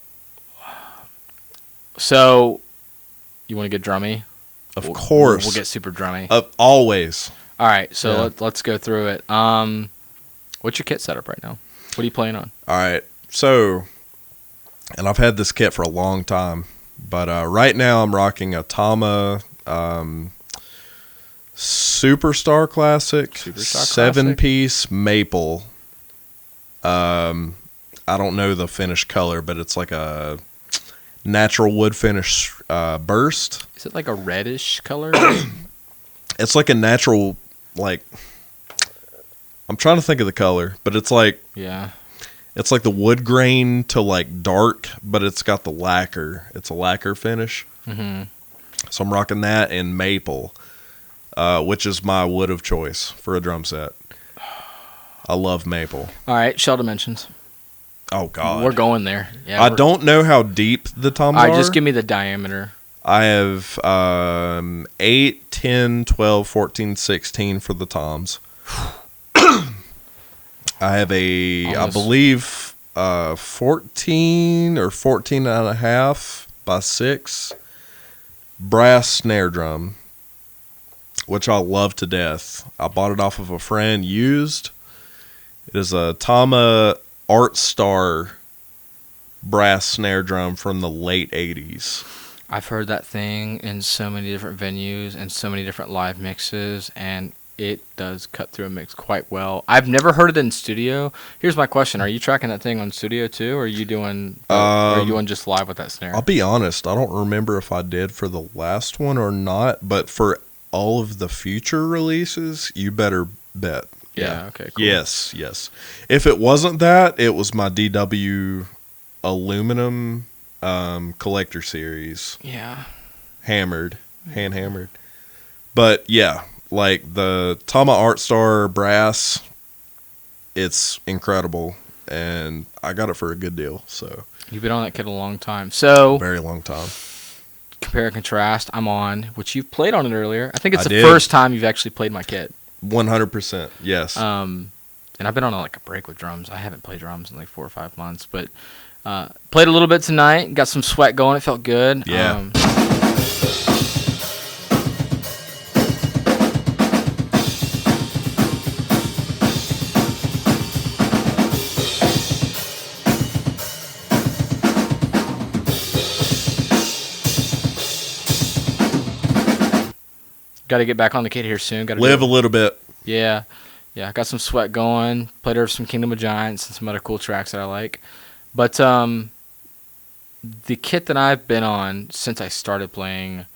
So, you want to get drummy? Of course. We'll get super drummy. Always. All right, so let's go through it. What's your kit setup right now? What are you playing on? All right. So, and I've had this kit for a long time, but right now I'm rocking a Tama Superstar Classic, 7-piece maple. I don't know the finished color, but it's like a natural wood finish burst. Is it like a reddish color? It's like a natural, like, I'm trying to think of the color, but it's like, it's like the wood grain to like dark, but it's got the lacquer. It's a lacquer finish. Mm-hmm. So I'm rocking that in maple, which is my wood of choice for a drum set. I love maple. All right, shell dimensions. Oh, God. We're going there. Yeah, I don't know how deep the toms are. All right, just give me the diameter. I have 8, 10, 12, 14, 16 for the toms. I have I believe, 14 or 14 and a half by 6 brass snare drum, which I love to death. I bought it off of a friend used. It is a Tama Art Star brass snare drum from the late 80s. I've heard that thing in so many different venues and so many different live mixes, and it does cut through a mix quite well. I've never heard it in studio. Here's my question. Are you tracking that thing on studio too, or are you doing just live with that snare? I'll be honest. I don't remember if I did for the last one or not, but for all of the future releases, you better bet. Yeah. Okay, cool. Yes. If it wasn't that, it was my DW aluminum collector series. Yeah. Hand hammered. But yeah, like the Tama Art Star brass, it's incredible, and I got it for a good deal. So you've been on that kit a long time. So very long time. Compare and contrast. I'm on, which you've played on it earlier. I think it's the first time you've actually played my kit. 100%. Yes. And I've been on like a break with drums. I haven't played drums in like 4 or 5 months, but played a little bit tonight. Got some sweat going. It felt good. Yeah. Got to get back on the kit here soon. Got to live a little bit. Yeah. I got some sweat going. Played over some Kingdom of Giants and some other cool tracks that I like. But the kit that I've been on since I started playing,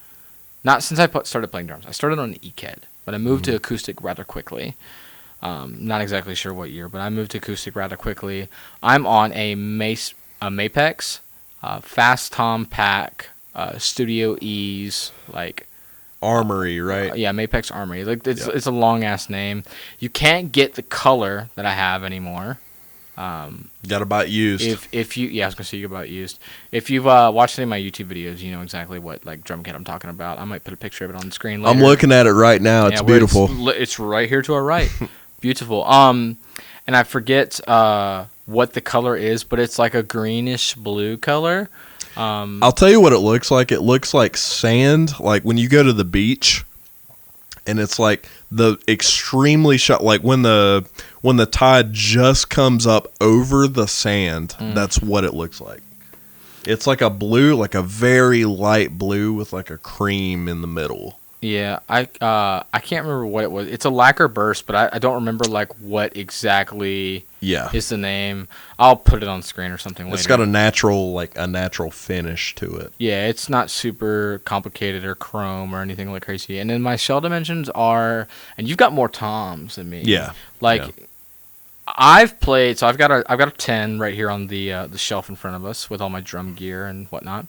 not since I started playing drums. I started on an E-kit, but I moved to acoustic rather quickly. Not exactly sure what year, but I moved to acoustic rather quickly. I'm on a Mapex, Fast Tom Pack, Studio Ease, like Armory, right? Yeah, Mapex Armory. Like it's a long ass name. You can't get the color that I have anymore. Gotta buy it used. I was gonna say you can buy it used. If you've watched any of my YouTube videos, you know exactly what like drum kit I'm talking about. I might put a picture of it on the screen later. I'm looking at it right now. It's beautiful. It's right here to our right. Beautiful. And I forget what the color is, but it's like a greenish blue color. I'll tell you what it looks like. It looks like sand, like when you go to the beach, and it's like the extremely like when the tide just comes up over the sand. That's what it looks like. It's like a blue, like a very light blue with like a cream in the middle. Yeah, I can't remember what it was. It's a lacquer burst, but I don't remember like what exactly is the name. I'll put it on screen or something later. It's got a natural finish to it. Yeah, it's not super complicated or chrome or anything like crazy. And then my shell dimensions are, and you've got more toms than me. Yeah. I've played, so I've got a 10 right here on the shelf in front of us with all my drum gear and whatnot.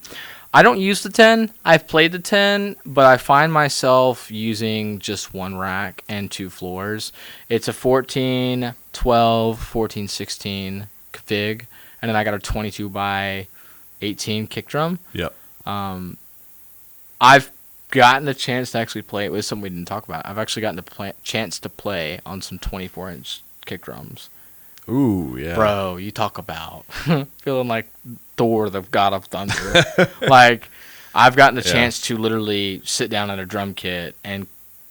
I don't use the 10. I've played the 10, but I find myself using just one rack and 2 floors. It's a 14, 12, 14, 16 config, and then I got a 22 by 18 kick drum. Yep. I've gotten the chance to actually play it with something we didn't talk about. I've actually gotten the chance to play on some 24-inch kick drums. Ooh, yeah. Bro, you talk about feeling like Thor, the god of thunder. Like, I've gotten the chance to literally sit down at a drum kit and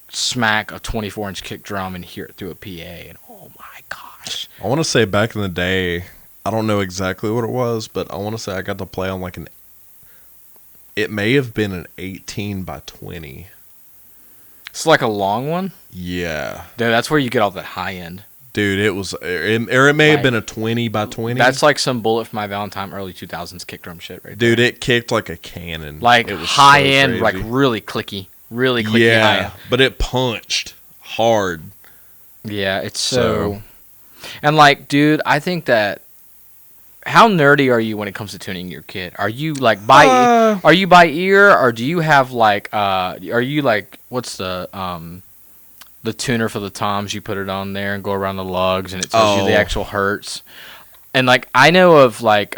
smack a 24-inch kick drum and hear it through a PA, and oh my gosh. I want to say back in the day, I don't know exactly what it was, but I want to say I got to play on like it may have been an 18 by 20. It's like a long one? Yeah. Dude, that's where you get all that high end. Dude, it may have been a 20 by 20. That's like some Bullet for My Valentine early 2000s kick drum shit right there. Dude, it kicked like a cannon. Like it was high so end, crazy. like really clicky high end. But it punched hard. Yeah, it's so... And like, dude, I think that... How nerdy are you when it comes to tuning your kit? Are you like are you by ear, or do you have like are you like, what's the tuner for the toms? You put it on there and go around the lugs, and it tells you the actual hertz. And like, I know of like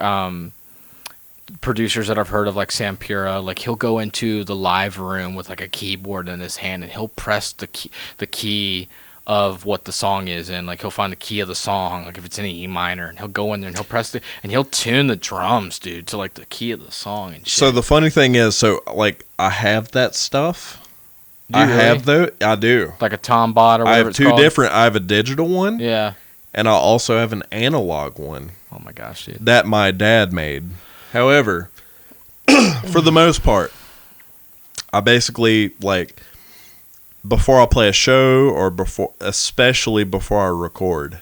producers that I've heard of, like Sam Pura, like he'll go into the live room with like a keyboard in his hand, and he'll press the key of what the song is in. Like, he'll find the key of the song, like if it's in an E minor, and he'll go in there and he'll press and he'll tune the drums, dude, to like the key of the song and shit. So the funny thing is, like I have that stuff. I do. Like a tom bot or whatever it's called? I have two different. I have a digital one. Yeah. And I also have an analog one. Oh my gosh, dude. That my dad made. However, for the most part, I basically, like, before I play a show, or especially before I record.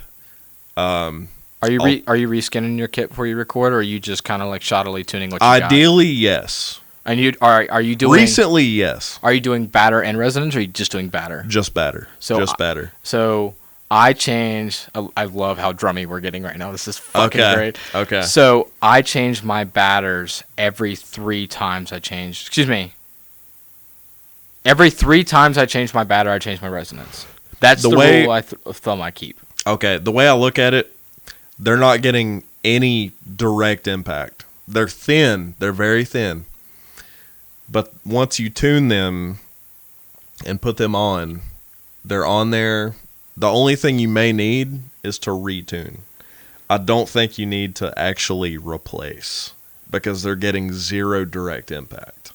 Are you reskinning your kit before you record, or are you just kind of like shoddily tuning what you Ideally, yes. And are you doing recently? Yes. Are you doing batter and resonance, or are you just doing batter? Just batter. Just batter. So I changed. I love how drummy we're getting right now. This is fucking great. Okay. So I changed my batters every 3 times I changed. Excuse me. Every 3 times I change my batter, I change my resonance. That's the rule of thumb I keep. Okay, the way I look at it, they're not getting any direct impact. They're thin. They're very thin. But once you tune them and put them on, they're on there. The only thing you may need is to retune. I don't think you need to actually replace, because they're getting 0 direct impact.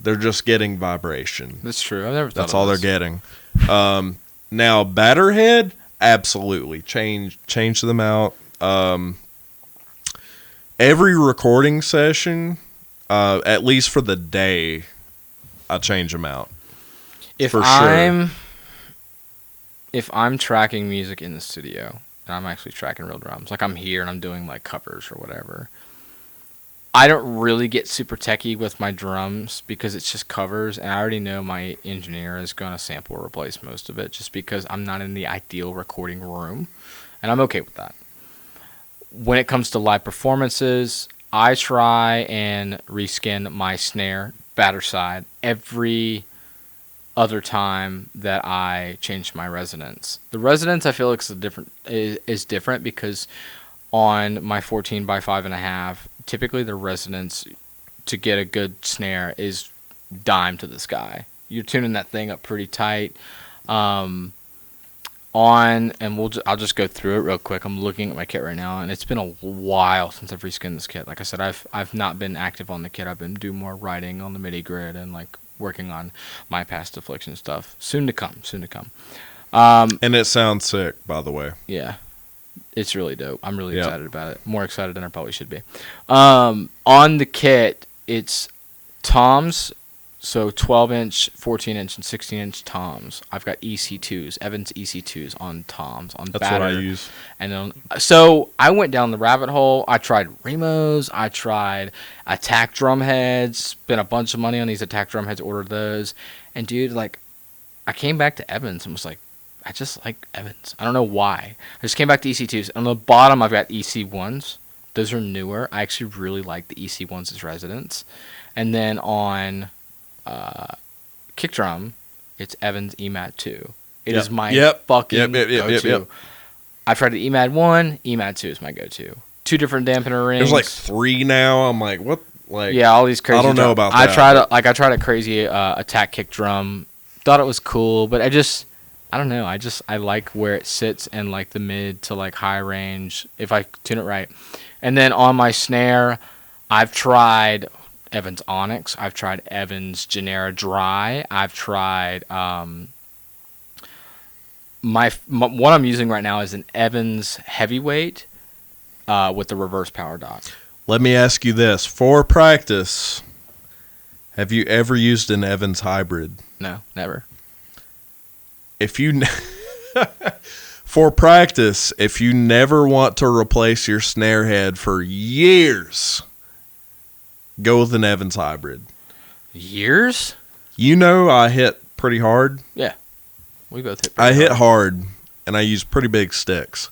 They're just getting vibration. That's true. I've never thought That's all they're getting. Now, batter head, absolutely. Change them out. Every recording session, at least for the day, I change them out. If I'm tracking music in the studio, and I'm actually tracking real drums, like I'm here and I'm doing like covers or whatever, I don't really get super techie with my drums, because it's just covers, and I already know my engineer is going to sample or replace most of it, just because I'm not in the ideal recording room, and I'm okay with that. When it comes to live performances, I try and reskin my snare batter side every other time that I changed my resonance. The resonance I feel like is different because on my 14 by 5.5, typically the resonance to get a good snare is dime to the sky. You're tuning that thing up pretty tight. And I'll just go through it real quick. I'm looking at my kit right now, and it's been a while since I've reskinned this kit. Like I said, I've not been active on the kit. I've been doing more writing on the MIDI grid and like working on my past affliction stuff. Soon to come. And it sounds sick, by the way. Yeah, it's really dope. I'm really excited about it. More excited than I probably should be. On the kit, it's toms. So 12-inch, 14-inch, and 16-inch toms. I've got EC2s, Evans EC2s on toms. That's what I use. And so I went down the rabbit hole. I tried Remos. I tried attack drum heads. Spent a bunch of money on these attack drum heads. Ordered those. And dude, like, I came back to Evans and was like, I just like Evans. I don't know why. I just came back to EC2s. On the bottom, I've got EC1s. Those are newer. I actually really like the EC1s as residents. And then on kick drum, it's Evans EMAD 2. It is my fucking go-to. I've tried the EMAD 1. EMAD 2 is my go-to. 2 different dampener rings. There's like 3 now. I'm like, what? Like, yeah, all these crazy. I don't know about that. I tried a crazy attack kick drum. Thought it was cool, but I don't know. I like where it sits in like the mid to like high range if I tune it right. And then on my snare, I've tried Evans Onyx. I've tried Evans Genera Dry. I've tried what I'm using right now is an Evans Heavyweight with the reverse power dot. Let me ask you this: for practice, have you ever used an Evans Hybrid? No, never. If you for practice, if you never want to replace your snare head for years, go with an Evans Hybrid. Years? You know I hit pretty hard. Yeah. We both hit pretty hard. I hit hard, and I used pretty big sticks.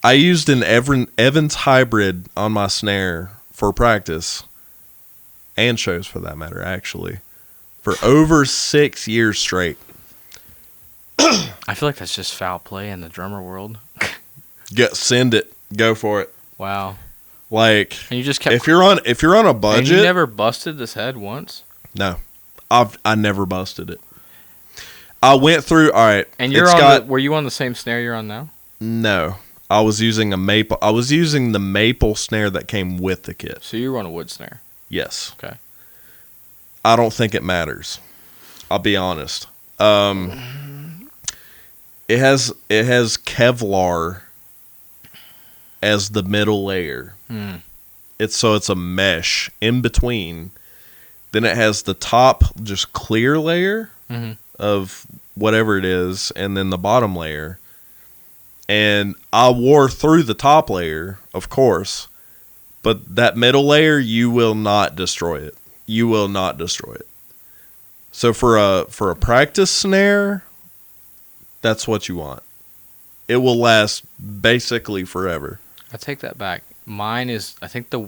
I used an Evans Hybrid on my snare for practice, and shows for that matter, actually, for over 6 years straight. I feel like that's just foul play in the drummer world. Send it. Go for it. Wow. Like, and you just kept if you're on a budget. And you never busted this head once? No, I never busted it. I went through. All right, and were you on the same snare you're on now? No, I was using a maple. I was using the maple snare that came with the kit. So you were on a wood snare. Yes. Okay. I don't think it matters. I'll be honest. It has Kevlar as the middle layer. It's a mesh in between. Then it has the top just clear layer of whatever it is, and then the bottom layer. And I wore through the top layer, of course, but that middle layer, you will not destroy it. You will not destroy it. So for a practice snare, that's what you want. It will last basically forever. I take that back. Mine is, I think the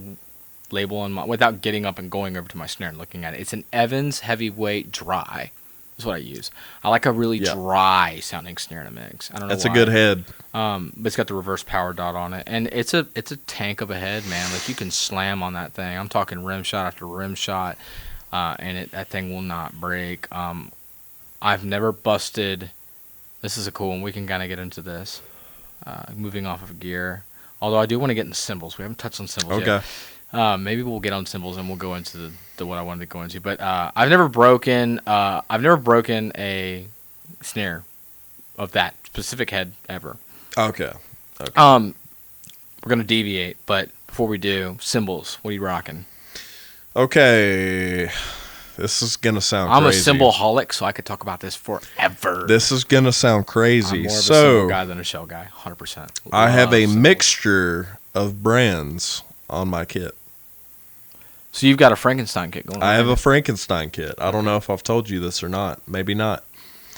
label on mine, without getting up and going over to my snare and looking at it, it's an Evans Heavyweight Dry. That's what I use. I like a really dry sounding snare in a mix. I don't know. That's a good head. But it's got the reverse power dot on it, and it's a tank of a head, man. Like you can slam on that thing. I'm talking rim shot after rim shot, and that thing will not break. I've never busted. This is a cool one. We can kind of get into this. Moving off of gear. Although I do want to get into cymbals. We haven't touched on cymbals yet. Maybe we'll get on cymbals and we'll go into the what I wanted to go into. But I've never broken a snare of that specific head ever. Okay. We're gonna deviate, but before we do, cymbals. What are you rocking? Okay. This is going to sound crazy. I'm a cymbal-holic, so I could talk about this forever. This is going to sound crazy. I'm more of a cymbal guy than a shell guy, 100%. I have a mixture of brands on my kit. So you've got a Frankenstein kit going on. I have a Frankenstein kit. I don't know if I've told you this or not. Maybe not.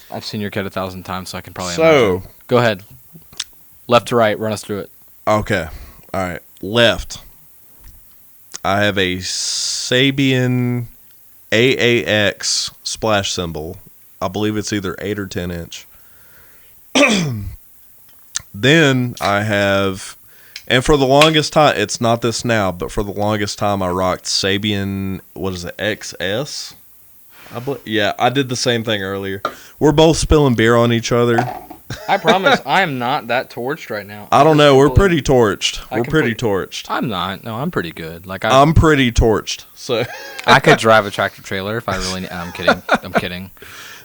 I've seen your kit 1,000 times, so I can probably imagine. Go ahead. Left to right, run us through it. Okay. All right. Left. I have a Sabian AAX splash cymbal I believe it's either 8 or 10 inch. Then I have, and for the longest time, it's not this now, but for the longest time I rocked Sabian, what is it, XS? Yeah, I did the same thing earlier. We're both spilling beer on each other. I promise I am not that torched right now. I don't know. We're pretty torched. We're pretty torched. I'm not. No, I'm pretty good. Like I'm pretty torched. So I could drive a tractor trailer if I really. I'm kidding. I'm kidding.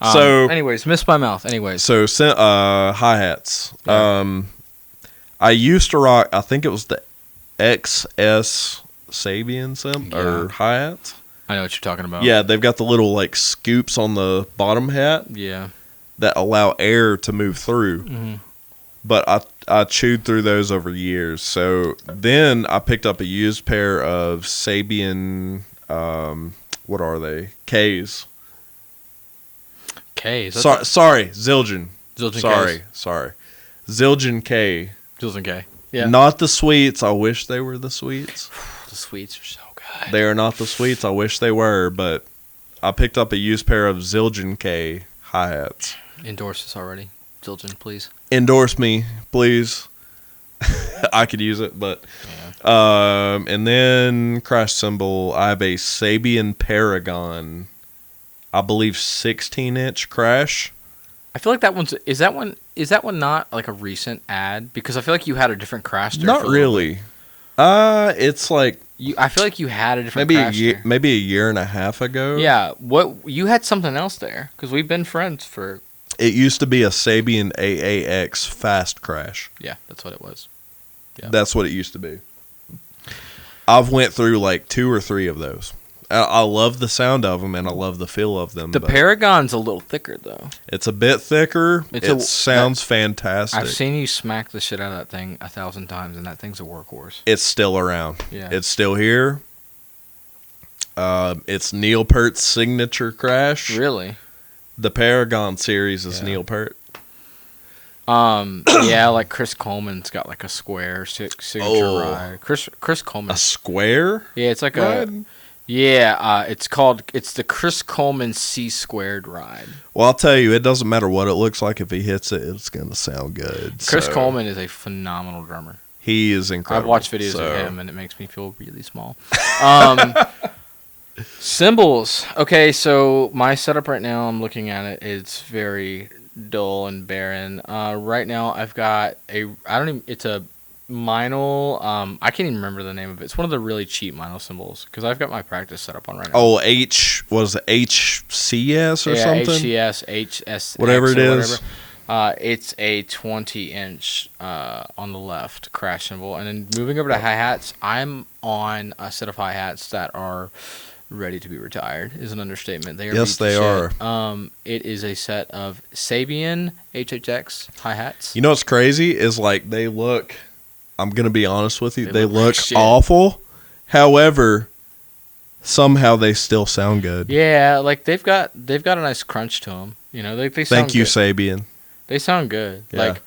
Anyways, missed my mouth. Anyways, so hi-hats. Yeah. I used to rock. I think it was the XS Sabian or hi-hats. I know what you're talking about. Yeah, they've got the little like scoops on the bottom hat. Yeah. That allow air to move through. Mm-hmm. But I chewed through those over years. So then I picked up a used pair of Sabian, what are they? Ks. Sorry, Zildjian. Sorry. Zildjian K. Zildjian K. Yeah. Not the sweets. I wish they were the sweets. The sweets are so good. They are not the sweets. I wish they were, but I picked up a used pair of Zildjian K hi-hats. Endorse this already. Zildjian, please. Endorse me, please. I could use it, but and then crash cymbal. I have a Sabian Paragon, I believe 16-inch crash. I feel like that one's is that one not like a recent ad? Because I feel like you had a different crash there. Not really. It's like I feel like you had a different maybe a year and a half ago. Yeah, you had something else there because we've been friends for. It used to be a Sabian AAX fast crash. Yeah, that's what it was. Yeah. That's what it used to be. I've went through like 2 or 3 of those. I love the sound of them and I love the feel of them. The Paragon's a little thicker though. It's a bit thicker. It sounds fantastic. I've seen you smack the shit out of that thing 1,000 times, and that thing's a workhorse. It's still around. Yeah, it's still here. It's Neil Peart's signature crash. Really? The Paragon series is Neil Peart. Yeah, like Chris Coleman's got like a square signature ride. Chris Coleman. A square? Yeah, it's like ride? It's the Chris Coleman C² ride. Well, I'll tell you, it doesn't matter what it looks like. If he hits it, it's going to sound good. Chris Coleman is a phenomenal drummer. He is incredible. I've watched videos of him, and it makes me feel really small. Cymbals. Okay, so my setup right now, I'm looking at it. It's very dull and barren. Right now, I've got it's a Meinl, I can't even remember the name of it. It's one of the really cheap Meinl cymbals because I've got my practice set up on right now. Oh, HCS or something? HCS, HSX, whatever it is. It's a 20-inch on the left crash cymbal. And then moving over to hi-hats, I'm on a set of hi-hats that are ready to be retired is an understatement. They are. Yes, they are. It is a set of Sabian HHX hi-hats. You know what's crazy is like they look... I'm going to be honest with you. They look like awful. However, somehow they still sound good. Yeah, like they've got a nice crunch to them. You know, they sound Thank you, good. Sabian. They sound good. Yeah. Like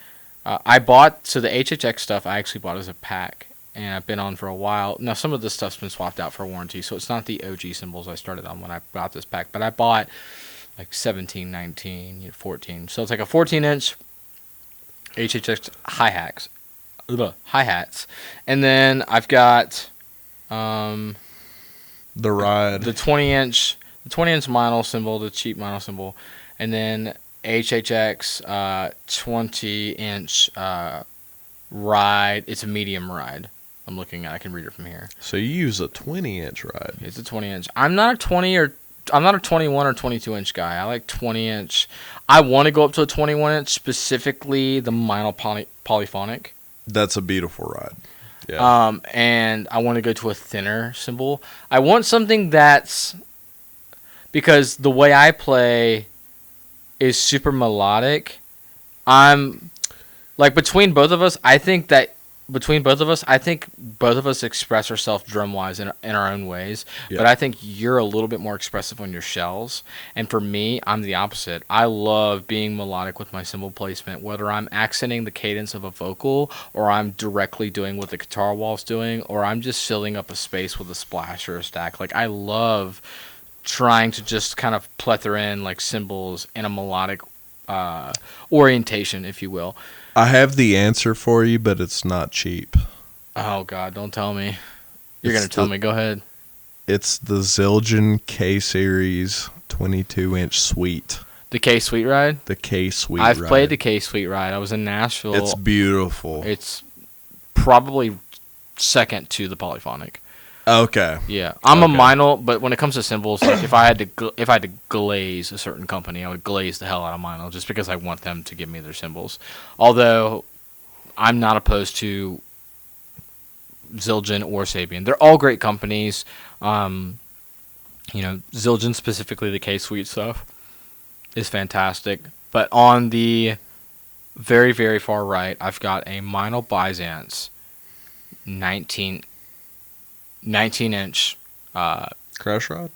I bought the HHX stuff I actually bought as a pack, and I've been on for a while. Now some of this stuff's been swapped out for warranty, so it's not the OG cymbals I started on when I bought this pack, but I bought like 17, 19, 14. So it's like a 14-inch HHX hi-hats. And then I've got the ride, the 20-inch Meinl cymbal, the cheap Meinl cymbal, and then HHX 20-inch ride. It's a medium ride. I'm looking at. I can read it from here. So you use a 20-inch ride. It's a 20-inch. I'm not a 21 or 22-inch guy. I like 20-inch. I want to go up to a 21-inch, specifically the Meinl polyphonic. That's a beautiful ride. Yeah. And I want to go to a thinner cymbal. I want something that's, because the way I play is super melodic. I'm like between both of us. I think both of us express ourselves drum wise in our own ways. Yeah. But I think you're a little bit more expressive on your shells. And for me, I'm the opposite. I love being melodic with my cymbal placement, whether I'm accenting the cadence of a vocal or I'm directly doing what the guitar wall's doing or I'm just filling up a space with a splash or a stack. Like I love trying to just kind of plethora in like cymbals in a melodic orientation, if you will. I have the answer for you, but it's not cheap. Oh God, don't tell me. You're gonna tell me. Go ahead. It's the Zildjian K Series 22-inch Suite. The K Sweet Ride? The K Sweet I've Ride. played the K Sweet Ride. I was in Nashville. It's beautiful. It's probably second to the Polyphonic. Okay. Yeah, I'm a Meinl, but when it comes to cymbals, like if I had to glaze a certain company, I would glaze the hell out of Meinl just because I want them to give me their cymbals. Although I'm not opposed to Zildjian or Sabian. They're all great companies. Zildjian, specifically the K Sweet stuff, is fantastic. But on the very, very far right, I've got a Meinl Byzance 19-inch Crash Rod?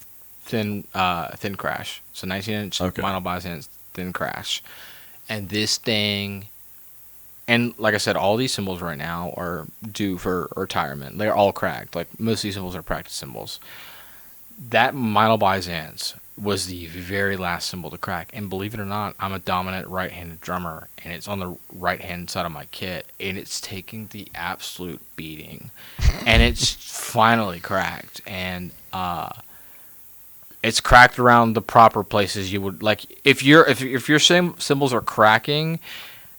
thin crash. So 19-inch Meinl Byzance thin crash. And this thing, and like I said, all these cymbals right now are due for retirement. They're all cracked. Like most of these cymbals are practice cymbals. That Meinl Byzance was the very last cymbal to crack. And believe it or not, I'm a dominant right-handed drummer, and it's on the right-hand side of my kit, and it's taking the absolute beating. And it's finally cracked, and it's cracked around the proper places you would like. If your cymbals are cracking,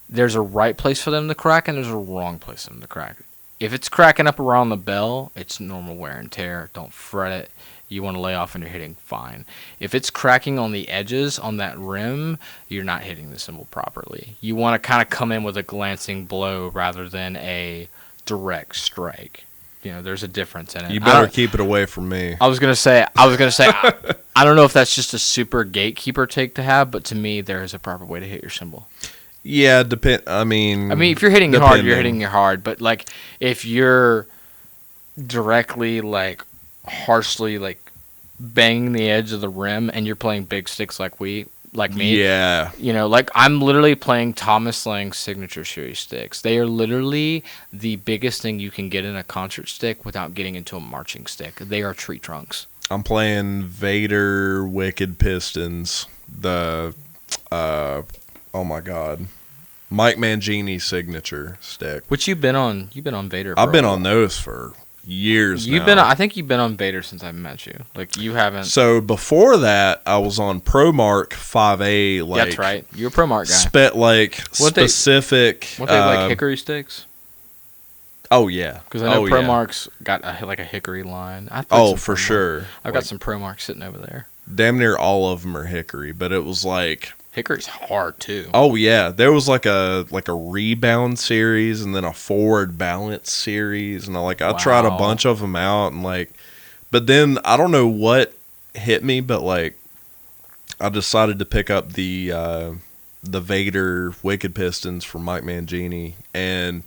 there's a right place for them to crack, and there's a wrong place for them to crack. If it's cracking up around the bell, it's normal wear and tear. Don't fret it. You want to lay off and you're hitting fine. If it's cracking on the edges on that rim, you're not hitting the cymbal properly. You want to kind of come in with a glancing blow rather than a direct strike. There's a difference in it. You better keep it away from me. I was gonna say. I don't know if that's just a super gatekeeper take to have, but to me, there is a proper way to hit your cymbal. Yeah, I mean, if you're hitting it hard, you're hitting it hard. But like, if you're directly like harshly like banging the edge of the rim and you're playing big sticks like me, yeah, like I'm literally playing Thomas Lang's signature series sticks. They are literally the biggest thing you can get in a concert stick without getting into a marching stick. They are tree trunks. I'm playing Vader Wicked Pistons, the oh my god, Mike Mangini signature stick. Which you've been on Vader. I've been on those for years now. I think you've been on Vader since I met you. Like, you haven't. So before that, I was on ProMark 5A. Like, that's right. You're a ProMark guy. Specific. Weren't they like hickory sticks? Oh yeah. Because I know ProMark's got a hickory line. For sure. I've got some ProMark sitting over there. Damn near all of them are hickory, but it was like. Hickory's hard too. Oh yeah, there was like a rebound series and then a forward balance series, and I tried a bunch of them out, and but then I don't know what hit me, but I decided to pick up the Vader Wicked Pistons from Mike Mangini, and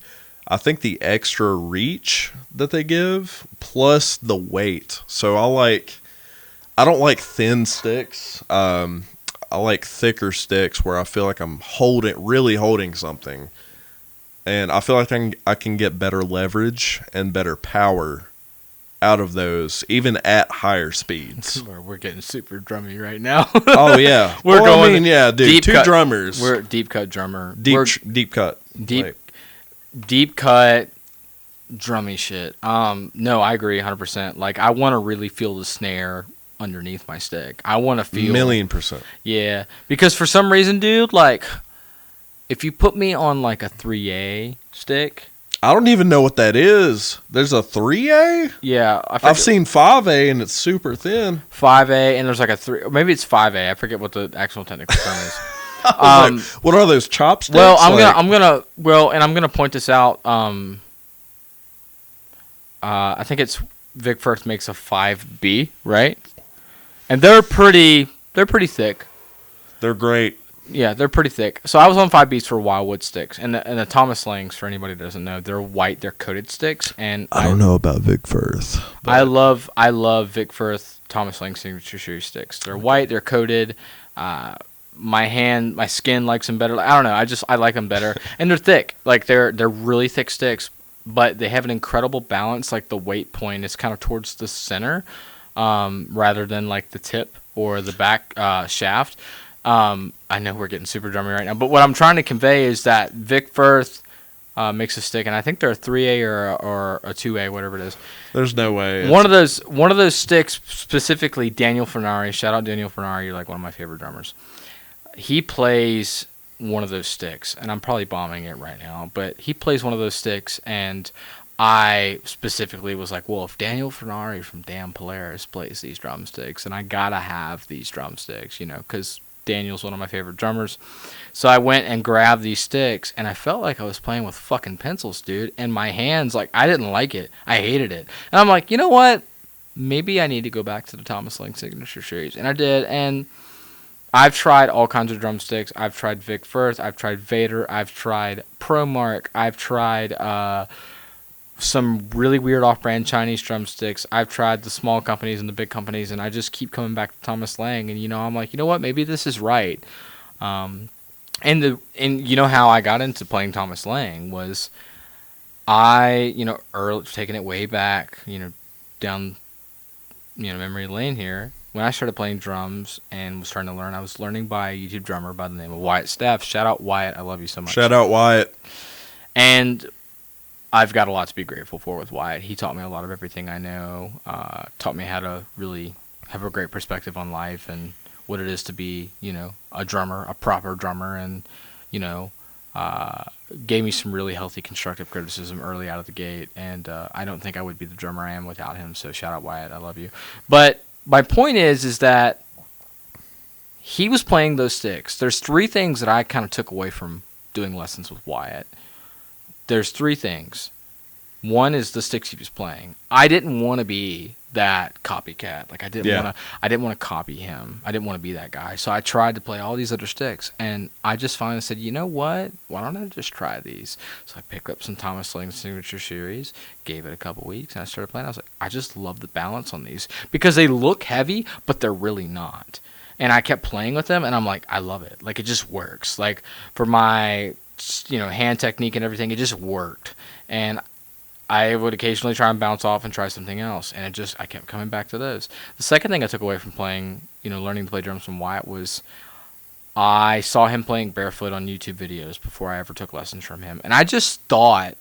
I think the extra reach that they give plus the weight. So I don't like thin sticks. I like thicker sticks where I feel like I'm really holding something. And I feel like I can get better leverage and better power out of those, even at higher speeds. We're getting super drummy right now. Oh, yeah. We're going dude, deep two cut, drummers. We're deep cut drummer. Deep cut. Deep cut drummy shit. No, I agree 100%. I want to really feel the snare underneath my stick. I want to feel 1,000,000%. Yeah, because for some reason, dude, if you put me on a 3A stick, I don't even know what that is. There's a 3A? Yeah, I've seen 5A and it's super thin. 5A and there's a 3, or maybe it's 5A. I forget what the actual technical term is. What are those chopsticks? Well, I'm gonna point this out. I think it's Vic Firth makes a 5B, right? And they're pretty thick. They're great. Yeah, they're pretty thick. So I was on 5Bs for Wildwood sticks, and the Thomas Langs, for anybody who doesn't know, they're white, they're coated sticks, and I don't know about Vic Firth. I love Vic Firth Thomas Lang signature series sticks. They're white, they're coated. My skin likes them better. I don't know. I like them better, and they're thick. They're really thick sticks, but they have an incredible balance. The weight point is kind of towards the center. rather than like the tip or the back shaft. I know we're getting super drummy right now, but what I'm trying to convey is that Vic Firth makes a stick, and I think they're a 3A or a 2A, whatever it is. There's no way. One of those sticks, specifically Daniel Fernari. Shout out Daniel Fernari, you're like one of my favorite drummers. He plays one of those sticks, and I'm probably bombing it right now, but he plays one of those sticks, and I specifically was like, well, if Daniel Fernari from Damn Polaris plays these drumsticks, then I gotta have these drumsticks, you know, because Daniel's one of my favorite drummers. So I went and grabbed these sticks, and I felt like I was playing with fucking pencils, dude. And my hands, like, I didn't like it. I hated it. And I'm like, you know what? Maybe I need to go back to the Thomas Lang Signature Series. And I did, and I've tried all kinds of drumsticks. I've tried Vic Firth. I've tried Vader. I've tried ProMark. I've tried some really weird off-brand Chinese drumsticks. I've tried the small companies and the big companies, and I just keep coming back to Thomas Lang. And, you know, I'm like, you know what? Maybe this is right. And you know how I got into playing Thomas Lang was taking it way back, down, memory lane here. When I started playing drums and was trying to learn, I was learning by a YouTube drummer by the name of Wyatt Steff. Shout out Wyatt. I love you so much. Shout out Wyatt. And I've got a lot to be grateful for with Wyatt. He taught me a lot of everything I know, taught me how to really have a great perspective on life and what it is to be, a drummer, a proper drummer, and, gave me some really healthy constructive criticism early out of the gate. And I don't think I would be the drummer I am without him, so shout out Wyatt. I love you. But my point is that he was playing those sticks. There's three things that I kind of took away from doing lessons with Wyatt. There's three things. One is the sticks he was playing. I didn't want to be that copycat. Like I didn't want to copy him. I didn't want to be that guy. So I tried to play all these other sticks, and I just finally said, you know what? Why don't I just try these? So I picked up some Thomas Lang Signature Series, gave it a couple weeks, and I started playing. I was like, I just love the balance on these because they look heavy, but they're really not. And I kept playing with them, and I'm like, I love it. Like it just works. Like for my hand technique and everything, it just worked. And I would occasionally try and bounce off and try something else, and I kept coming back to those. The second thing I took away from playing, learning to play drums from Wyatt was I saw him playing barefoot on YouTube videos before I ever took lessons from him, and I just thought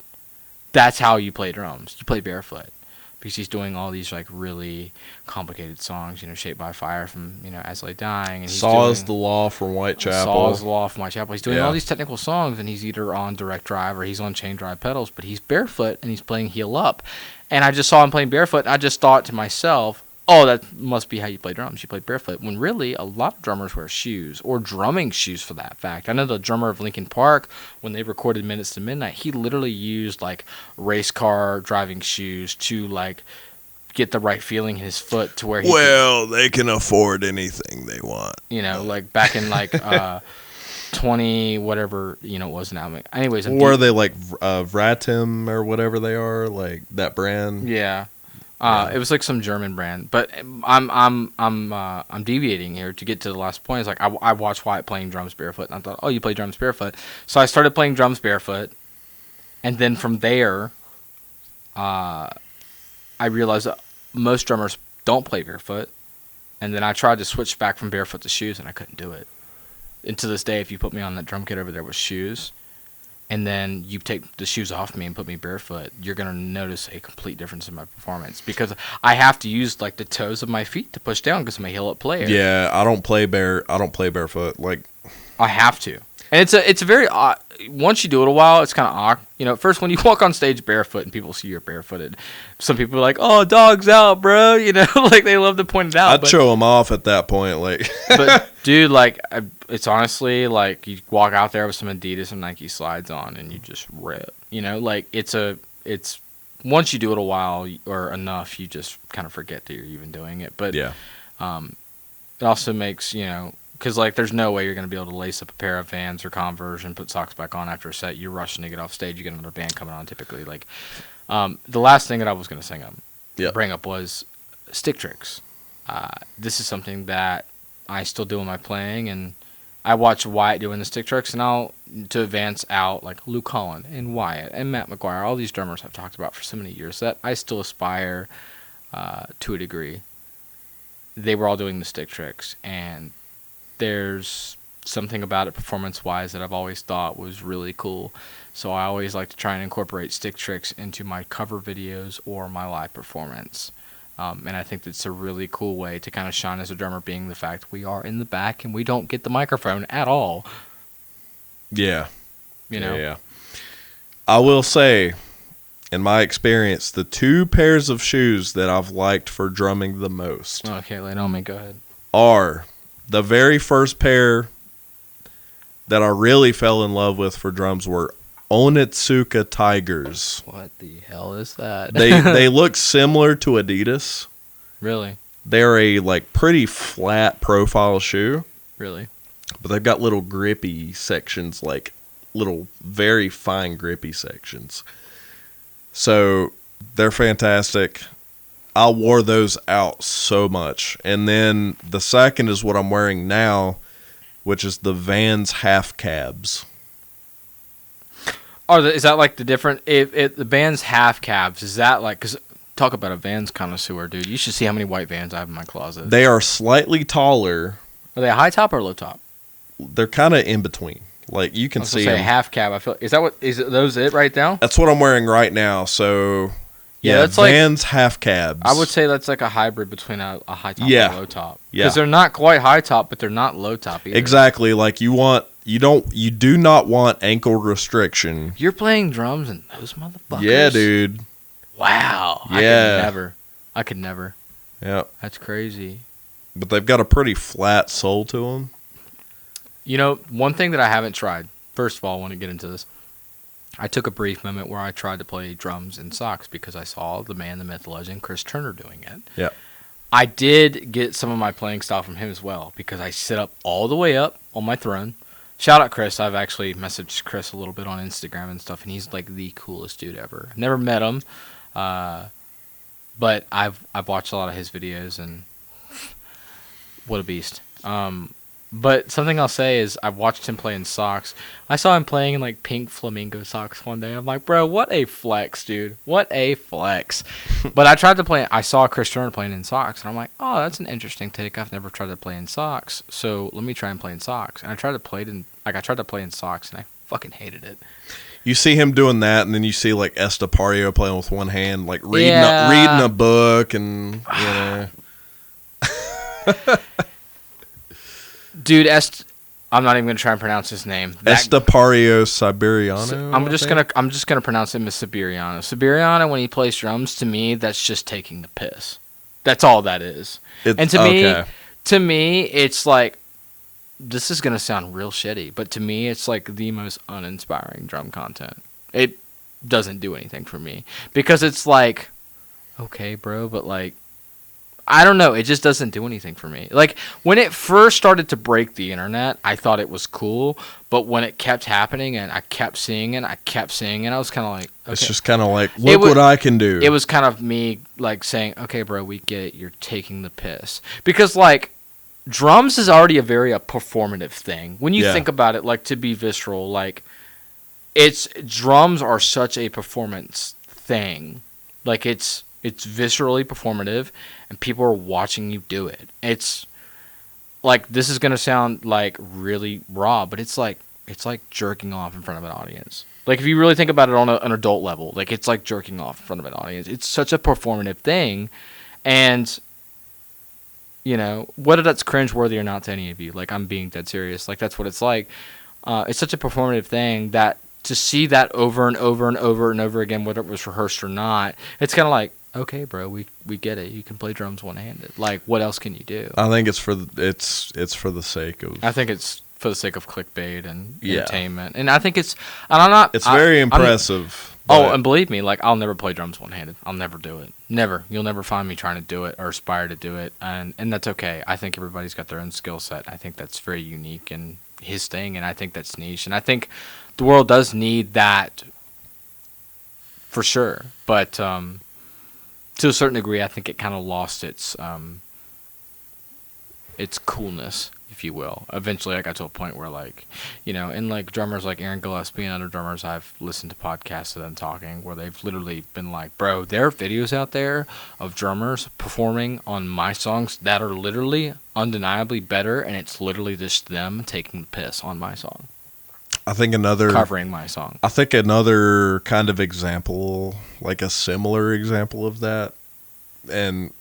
that's how you play drums. You play barefoot. Because he's doing all these like really complicated songs, Shaped by Fire from As Lay Dying, and Saw's the Law from Whitechapel. Saw's the Law from Whitechapel. He's doing all these technical songs, and he's either on direct drive or he's on chain drive pedals, but he's barefoot and he's playing heel up. And I just saw him playing barefoot, and I just thought to myself, oh, that must be how you play drums. You play barefoot. When really, a lot of drummers wear shoes, or drumming shoes for that fact. I know the drummer of Linkin Park, when they recorded Minutes to Midnight, he literally used, like, race car driving shoes to, like, get the right feeling in his foot to where they can afford anything they want. Like, back in, like, 20, whatever, it was now. Anyways. Or they, like, Vratim or whatever they are, like, that brand. Yeah. It was like some German brand, but I'm deviating here to get to the last point. It's like I watched Wyatt playing drums barefoot, and I thought, oh, you play drums barefoot. So I started playing drums barefoot, and then from there, I realized that most drummers don't play barefoot, and then I tried to switch back from barefoot to shoes, and I couldn't do it. And to this day, if you put me on that drum kit over there with shoes, and then you take the shoes off me and put me barefoot, you're going to notice a complete difference in my performance because I have to use like the toes of my feet to push down because I'm a heel-up player. Yeah, I don't play barefoot. Like I have to. And it's a very once you do it a while, it's kind of awkward. At first when you walk on stage barefoot and people see you're barefooted, some people are like, "Oh, dog's out, bro." Like they love to point it out. I'd show them off at that point, like. But dude, like it's honestly like you walk out there with some Adidas and Nike slides on and you just rip. Like it's once you do it a while or enough, you just kind of forget that you're even doing it. But yeah, it also makes because, like, there's no way you're going to be able to lace up a pair of Vans or Converse and put socks back on after a set. You're rushing to get off stage. You get another band coming on, typically. Like, the last thing that I was going to bring up was stick tricks. This is something that I still do in my playing, and I watch Wyatt doing the stick tricks, and to advance out, like, Luke Holland and Wyatt and Matt McGuire, all these drummers I've talked about for so many years that I still aspire to a degree. they were all doing the stick tricks, and there's something about it performance-wise that I've always thought was really cool. So I always like to try and incorporate stick tricks into my cover videos or my live performance. And I think that's a really cool way to kind of shine as a drummer, being the fact we are in the back and we don't get the microphone at all. Yeah. You know? Yeah. I will say, in my experience, the 2 pairs of shoes that I've liked for drumming the most Okay, lay it on me. Go ahead. are the very first pair that I really fell in love with for drums were Onitsuka Tigers. What the hell is that? They look similar to Adidas. Really? They're a like pretty flat profile shoe, Really? but they've got little grippy sections, like little very fine grippy sections. So they're fantastic. I wore those out so much. And then the second is what I'm wearing now, which is the Vans half cabs. Oh, is that like the different? If the Vans half cabs, is that like? Cause talk about a Vans connoisseur, dude. You should see how many white Vans I have in my closet. They are slightly taller. Are they a high top or low top? They're kind of in between. Like you can I was see gonna say them. half cab. I feel those it right now? That's what I'm wearing right now. So Yeah, yeah, that's like- Vans half cabs. I would say that's like a hybrid between a high top Yeah. and a low top. Yeah. Because they're not quite high top, but they're not low top either. Exactly. Like you do not want ankle restriction. You're playing drums and those motherfuckers. Yeah, dude. Wow. Yeah. I could never. Yeah. That's crazy. But they've got a pretty flat sole to them. You know, one thing that I haven't tried. First of all, I want to get into this. I took a brief moment where I tried to play drums in socks because I saw the man, the myth, the legend, Chris Turner doing it. Yeah. I did get some of my playing style from him as well because I sit up all the way up on my throne. Shout out Chris. I've actually messaged Chris a little bit on Instagram and stuff, and he's like the coolest dude ever. Never met him, but I've watched a lot of his videos, and what a beast. But something I'll say is I've watched him play in socks. I saw him playing in like pink flamingo socks one day. I'm like, bro, what a flex, dude. What a flex. But I tried to play. I saw Chris Turner playing in socks, and I'm like, oh, that's an interesting take. I've never tried to play in socks, so let me try and play in socks. And I tried to play in socks, and I fucking hated it. You see him doing that, and then you see like Estepario playing with one hand, like reading a book, and you know. Dude, I'm not even gonna try and pronounce his name. Estepario Siberiano. I'm just gonna pronounce him as Siberiano. Siberiano, when he plays drums, to me, that's just taking the piss. That's all that is. And to me, it's like, this is gonna sound real shitty, but to me, it's like the most uninspiring drum content. It doesn't do anything for me because it's like, okay, bro, but like, I don't know. It just doesn't do anything for me. Like, when it first started to break the internet, I thought it was cool. But when it kept happening and I kept seeing it, I was kind of like, okay. It's just kind of like, look what I can do. It was kind of me, like, saying, okay, bro, we get it. You're taking the piss. Because, like, drums is already a performative thing. When you think about it, like, to be visceral, like, drums are such a performance thing. Like, it's viscerally performative, and people are watching you do it. It's like, this is gonna sound like really raw, but it's like jerking off in front of an audience. Like, if you really think about it on an adult level, like, it's like jerking off in front of an audience. It's such a performative thing, and you know, whether that's cringeworthy or not to any of you, like, I'm being dead serious. Like, that's what it's like. It's such a performative thing that to see that over and over and over and over again, whether it was rehearsed or not, it's kind of like, okay, bro, we get it. You can play drums one-handed. Like, what else can you do? I think it's for the sake of. I think it's for the sake of clickbait and entertainment, and I think it's. And I'm not. It's very impressive. And believe me, like, I'll never play drums one-handed. I'll never do it. Never. You'll never find me trying to do it or aspire to do it, and that's okay. I think everybody's got their own skill set. I think that's very unique and his thing, and I think that's niche, and I think the world does need that for sure. But to a certain degree, I think it kind of lost its coolness. if you will. Eventually, I got to a point where, like, you know, and like drummers like Aaron Gillespie and other drummers, I've listened to podcasts of them talking where they've literally been like, bro, there are videos out there of drummers performing on my songs that are literally undeniably better, and it's literally just them taking the piss on my song. I think another covering my song. I think another kind of example, like a similar example of that, and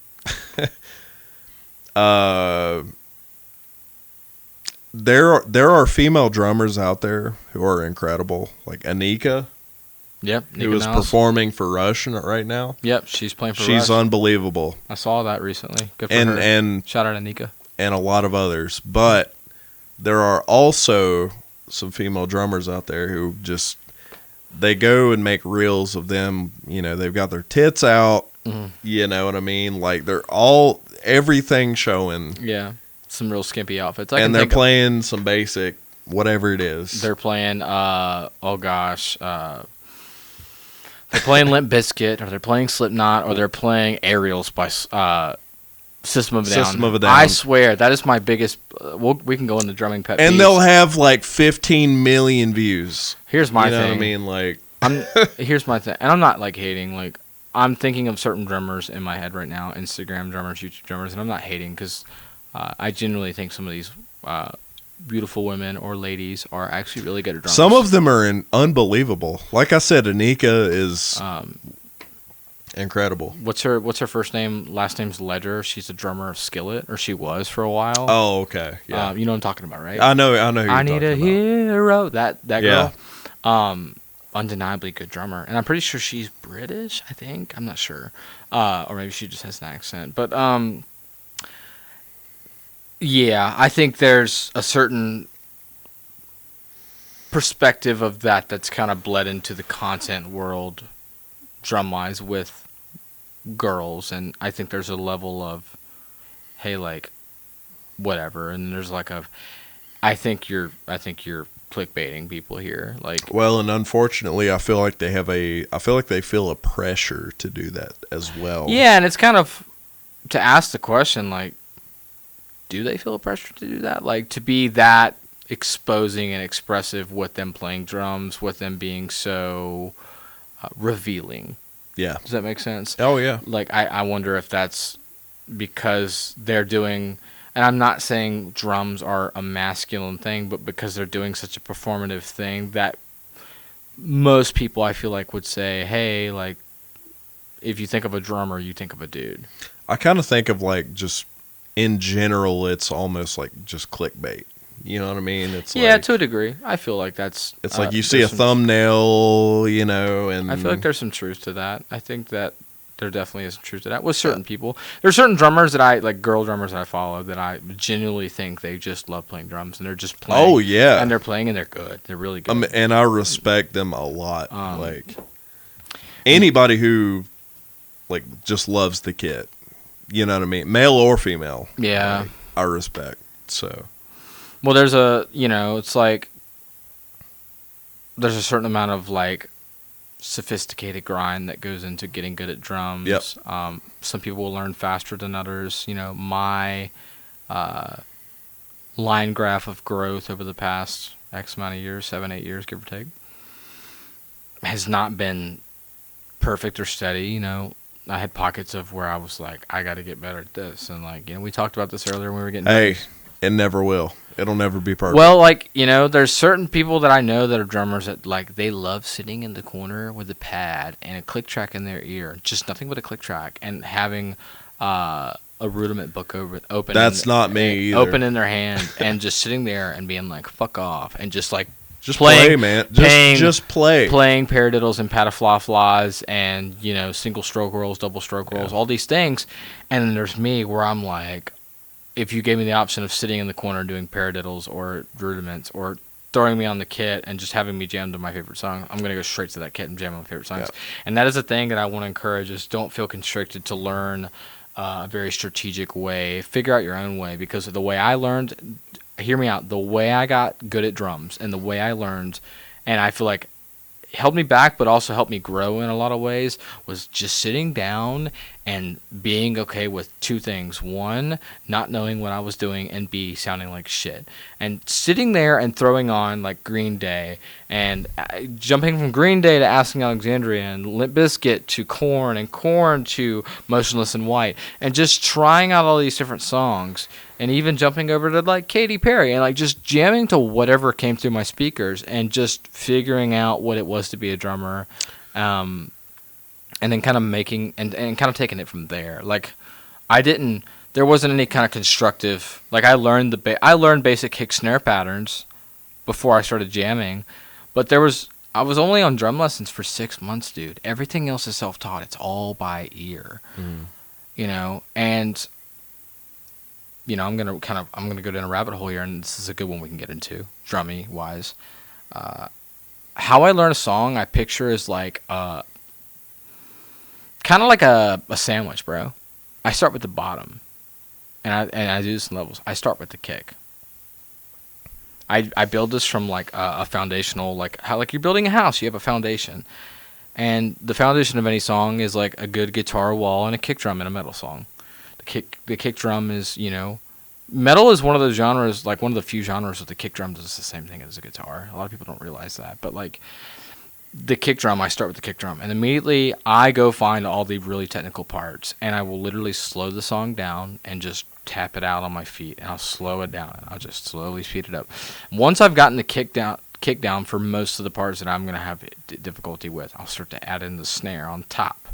there are female drummers out there who are incredible, like Anika. Yep, who is performing for Rush right now. Yep, she's playing for Rush. She's unbelievable. I saw that recently. Good for her. And shout out Anika. And a lot of others. But there are also some female drummers out there who just, they go and make reels of them, you know, they've got their tits out, you know what I mean? Like they're all, everything showing. Yeah, some real skimpy outfits. And they're playing some basic, whatever it is. They're playing, they're playing Limp Bizkit, or they're playing Slipknot, or they're playing Aerials by System of a Down. System of a Down. I swear, that is my biggest... we can go into drumming pet peeves. And they'll have like 15 million views. Here's my thing. You know what I mean? Like, here's my thing. And I'm not like hating. Like, I'm thinking of certain drummers in my head right now, Instagram drummers, YouTube drummers, and I'm not hating because I genuinely think some of these... beautiful women or ladies are actually really good at drummers. Some of them are unbelievable. Like I said, Anika is incredible. What's her first name? Last name's Ledger. She's a drummer of Skillet, or she was for a while. Oh, okay. Yeah. You know what I'm talking about, right? I know. Who you're I need a hero. That girl. Yeah. Undeniably good drummer, and I'm pretty sure she's British. I think I'm not sure, or maybe she just has an accent. But yeah, I think there's a certain perspective of that's kind of bled into the content world, drum-wise, with girls, and I think there's a level of, hey, like, whatever, and there's like I think you're clickbaiting people here, like. Well, and unfortunately, I feel like they feel a pressure to do that as well. Yeah, and it's kind of to ask the question, like, do they feel a pressure to do that? Like, to be that exposing and expressive with them playing drums, with them being so revealing. Yeah. Does that make sense? Oh, yeah. Like, I wonder if that's because they're doing, and I'm not saying drums are a masculine thing, but because they're doing such a performative thing that most people, I feel like, would say, hey, like, if you think of a drummer, you think of a dude. I kind of think of, like, just... in general, it's almost like just clickbait. You know what I mean? It's like, to a degree. I feel like that's... It's like you see a thumbnail, you know, and... I feel like there's some truth to that. I think that there definitely is some truth to that with certain people. There's certain drummers that girl drummers that I follow, that I genuinely think they just love playing drums, and they're just playing. Oh, yeah. And they're playing, and they're good. They're really good. And I respect them a lot. Like, anybody who, like, just loves the kit. You know what I mean? Male or female. Yeah. Like, I respect, so. Well, there's it's like, there's a certain amount of, like, sophisticated grind that goes into getting good at drums. Yep. Some people will learn faster than others. You know, my line graph of growth over the past X amount of years, 7-8 years, give or take, has not been perfect or steady, you know. I had pockets of where I was like, I got to get better at this. And, like, you know, we talked about this earlier when we were getting... Hey, it never will. It'll never be perfect. Well, like, you know, there's certain people that I know that are drummers that, like, they love sitting in the corner with a pad and a click track in their ear. Just nothing but a click track. And having a rudiment book open. That's not me either. Open in their hand and just sitting there and being like, fuck off. And just, like... Just play, man. Just play. Playing paradiddles and patafla-flas and, you know, single stroke rolls, double stroke rolls, all these things. And then there's me where I'm like, if you gave me the option of sitting in the corner doing paradiddles or rudiments or throwing me on the kit and just having me jam to my favorite song, I'm going to go straight to that kit and jam on my favorite songs. Yeah. And that is a thing that I want to encourage, is don't feel constricted to learn a very strategic way. Figure out your own way, because the way I learned... Hear me out. The way I got good at drums and the way I learned, and I feel like held me back but also helped me grow in a lot of ways, was just sitting down and being okay with two things. One, not knowing what I was doing, and B, sounding like shit. And sitting there and throwing on like Green Day and jumping from Green Day to Asking Alexandria and Limp Bizkit to Korn and Korn to Motionless in White, and just trying out all these different songs, and even jumping over to like Katy Perry and like just jamming to whatever came through my speakers and just figuring out what it was to be a drummer. And then kind of making and kind of taking it from there. Like, there wasn't any kind of constructive. Like, I learned basic kick snare patterns before I started jamming, but I was only on drum lessons for 6 months, dude. Everything else is self-taught. It's all by ear, you know. And you know, I'm gonna go down a rabbit hole here, and this is a good one we can get into, drummy wise. How I learn a song, I picture is like kind of like a sandwich, bro. I start with the bottom, and I do this in levels. I start with the kick. I build this from like a foundational, like how like you're building a house. You have a foundation, and the foundation of any song is like a good guitar wall and a kick drum in a metal song. The kick drum is, you know, metal is one of those genres, like one of the few genres with the kick drum does the same thing as a guitar. A lot of people don't realize that, but like. The kick drum, I start with the kick drum, and immediately I go find all the really technical parts, and I will literally slow the song down and just tap it out on my feet, and I'll slow it down, and I'll just slowly speed it up. Once I've gotten the kick down for most of the parts that I'm going to have difficulty with, I'll start to add in the snare on top.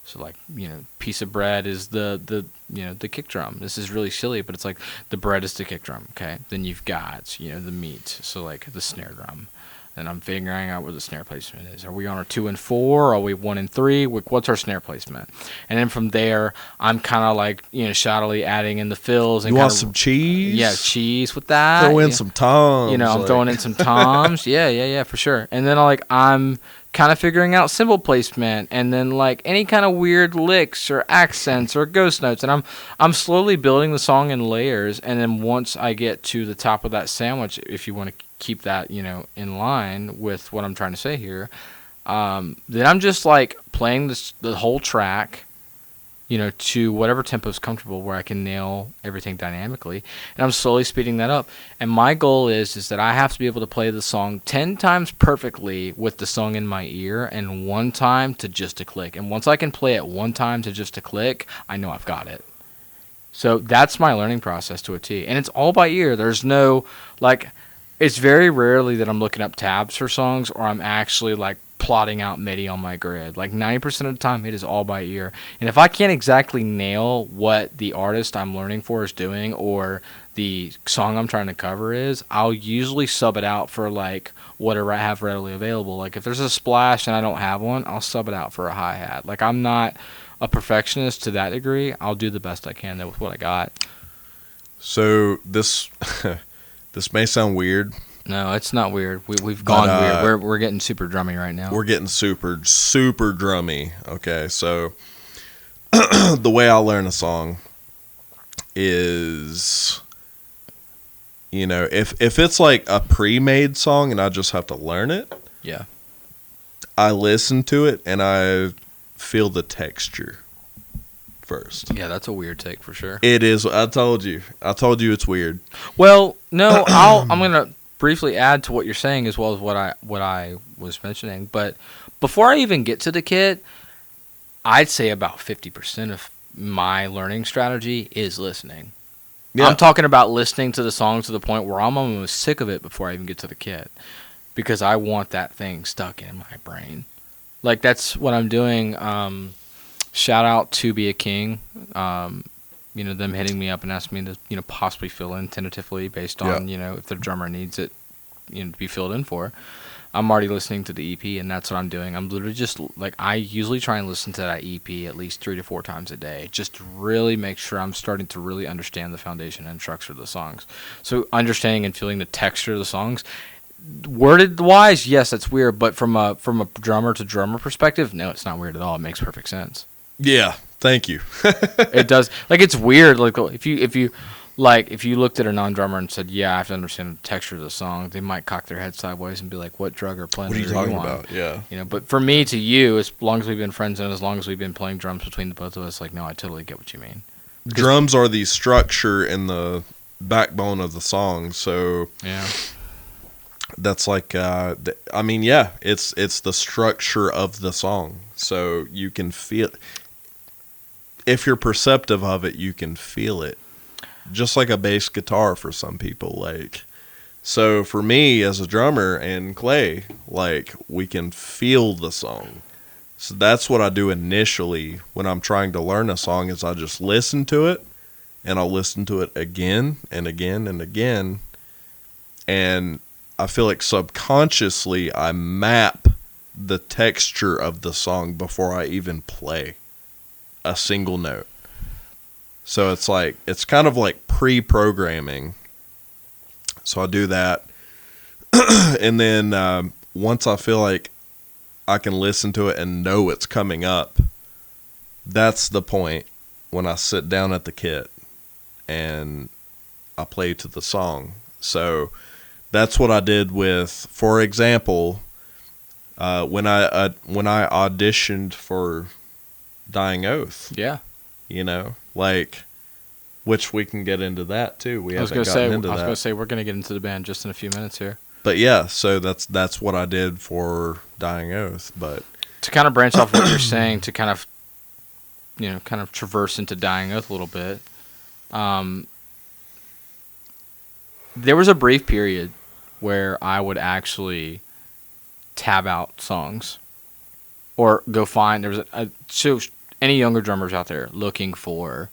So like, you know, piece of bread is the you know, the kick drum. This is really silly, but it's like the bread is the kick drum, okay? Then you've got, you know, the meat, so like the snare drum. And I'm figuring out where the snare placement is. Are we on our 2 and 4? Are we 1 and 3? What's our snare placement? And then from there, I'm kind of like, you know, shoddily adding in the fills. And you want some cheese? Yeah, cheese with that. Throw in some toms. You know, I'm throwing in some toms. Yeah, for sure. And then I'm kind of figuring out cymbal placement, and then like any kind of weird licks or accents or ghost notes. And I'm slowly building the song in layers. And then once I get to the top of that sandwich, if you want to keep that, you know, in line with what I'm trying to say here, then I'm just like playing the whole track, you know, to whatever tempo is comfortable where I can nail everything dynamically, and I'm slowly speeding that up. And my goal is that I have to be able to play the song 10 times perfectly with the song in my ear and 1 time to just a click. And once I can play it 1 time to just a click, I know I've got it. So that's my learning process to a T, and it's all by ear. There's no like. It's very rarely that I'm looking up tabs for songs, or I'm actually like plotting out MIDI on my grid. Like 90% of the time, it is all by ear. And if I can't exactly nail what the artist I'm learning for is doing, or the song I'm trying to cover is, I'll usually sub it out for like whatever I have readily available. Like if there's a splash and I don't have one, I'll sub it out for a hi-hat. Like I'm not a perfectionist to that degree. I'll do the best I can with what I got. So this... This may sound weird. No, it's not weird. We've gone weird. We're getting super drummy right now. We're getting super drummy. Okay, so the way I learn a song is, you know, if it's like a pre-made song and I just have to learn it, yeah, I listen to it and I feel the texture first. Yeah, that's a weird take for sure. It is. I told you it's weird. Well, no, I'm gonna briefly add to what you're saying as well as what I was mentioning. But before I even get to the kit, I'd say about 50% of my learning strategy is listening. Yeah. I'm talking about listening to the song to the point where I'm almost sick of it before I even get to the kit, because I want that thing stuck in my brain. Like that's what I'm doing. Shout out to Be a King. You know, them hitting me up and asking me to, you know, possibly fill in tentatively based on, you know, if the drummer needs it, you know, to be filled in for. I'm already listening to the EP, and that's what I'm doing. I'm literally just, like, I usually try and listen to that EP at least 3 to 4 times a day, just to really make sure I'm starting to really understand the foundation and structure of the songs. So understanding and feeling the texture of the songs. Worded wise, yes, that's weird, but from a drummer to drummer perspective, no, it's not weird at all. It makes perfect sense. Yeah, thank you. It does. Like, it's weird. Like, if you Like, if you looked at a non-drummer and said, yeah, I have to understand the texture of the song, they might cock their head sideways and be like, what drug or planet What are you are talking on? about? Yeah. You know, but for me, to you, as long as we've been friends and as long as we've been playing drums between the both of us, like, no, I totally get what you mean. Drums are the structure and the backbone of the song, so Yeah. that's like, I mean, yeah, it's the structure of the song, so you can feel. If you're perceptive of it, you can feel it. Just like a bass guitar for some people, like. So for me as a drummer and Clay, like, we can feel the song. So that's what I do initially when I'm trying to learn a song is I just listen to it and I'll listen to it again and again and again. And I feel like subconsciously I map the texture of the song before I even play a single note. So it's like, it's kind of like pre-programming. So I do that. And then once I feel like I can listen to it and know it's coming up, that's the point when I sit down at the kit and I play to the song. So that's what I did with, for example, when I auditioned for Dying Oath. Yeah. You know, like, which we can get into that too. I was going to say we're going to get into the band just in a few minutes here. But yeah, so that's what I did for Dying Oath. But to kind of branch off what you're saying, to kind of, you know, kind of traverse into Dying Oath a little bit. There was a brief period where I would actually tab out songs or go find, so any younger drummers out there looking for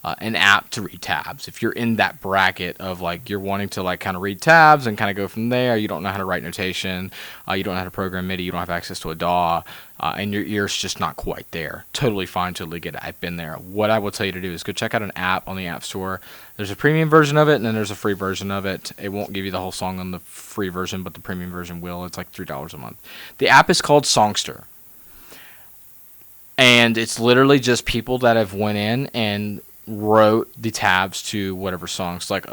an app to read tabs. If you're in that bracket of like you're wanting to like kind of read tabs and kind of go from there, you don't know how to write notation, you don't know how to program MIDI, you don't have access to a DAW, and your ear's just not quite there. Totally fine, totally get it. I've been there. What I will tell you to do is go check out an app on the App Store. There's a premium version of it, and then there's a free version of it. It won't give you the whole song on the free version, but the premium version will. It's like $3 a month. The app is called Songster. And it's literally just people that have went in and wrote the tabs to whatever songs. Like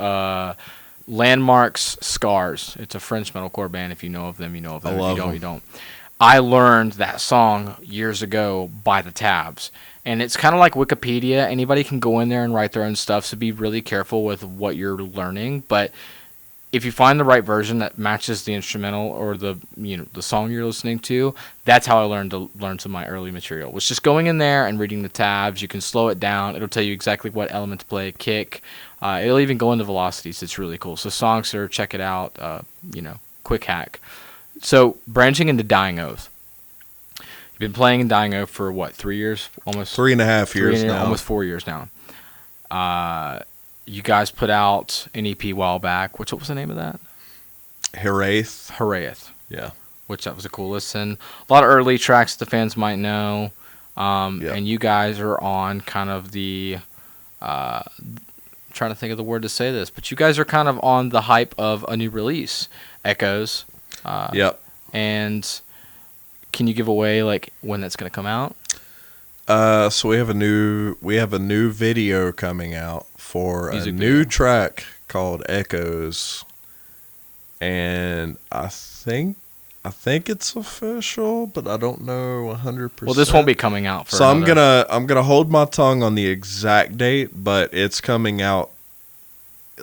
Landmarks Scars. It's a French metalcore band. If you know of them, you know of them. If you don't, you don't. I learned that song years ago by the tabs. And it's kind of like Wikipedia. Anybody can go in there and write their own stuff, so be really careful with what you're learning. But if you find the right version that matches the instrumental or the song you're listening to, that's how I learned to learn some of my early material. Was just going in there and reading the tabs. You can slow it down. It'll tell you exactly what element to play, kick. It'll even go into velocities. It's really cool. So Songster, check it out. Quick hack. So branching into Dying Oath. You've been playing in Dying Oath for what, 3 years? Almost 3.5 years now. Almost 4 years now. You guys put out an EP a while back. What was the name of that? Haraeth. Yeah. Which that was a cool listen. A lot of early tracks the fans might know. And you guys are on kind of the... I'm trying to think of the word to say this, but you guys are kind of on the hype of a new release, Echoes. Yep. And can you give away like when that's going to come out? So we have a new video coming out for a new track called Echoes, and I think it's official, but I don't know 100%. Well, this won't be coming out for. So I'm gonna hold my tongue on the exact date, but it's coming out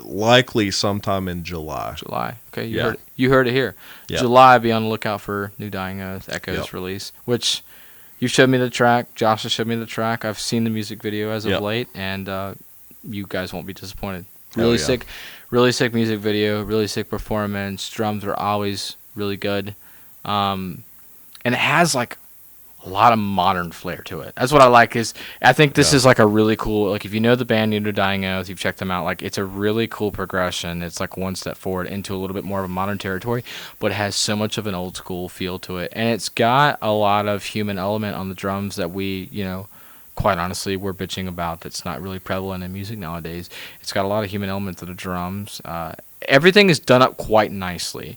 likely sometime in July. Okay, you heard it here. Yep. July, be on the lookout for new Dying Oath Echoes release, which you showed me the track. Josh has showed me the track. I've seen the music video as of late, and you guys won't be disappointed. Really sick music video, really sick performance. Drums are always really good, and it has like a lot of modern flair to it. That's what I like. I think this is like a really cool, like if you know the band, you know Dying Oath, you've checked them out, like it's a really cool progression. It's like one step forward into a little bit more of a modern territory, but it has so much of an old school feel to it. And it's got a lot of human element on the drums that we, quite honestly, we're bitching about that's not really prevalent in music nowadays. It's got a lot of human element to the drums. Everything is done up quite nicely.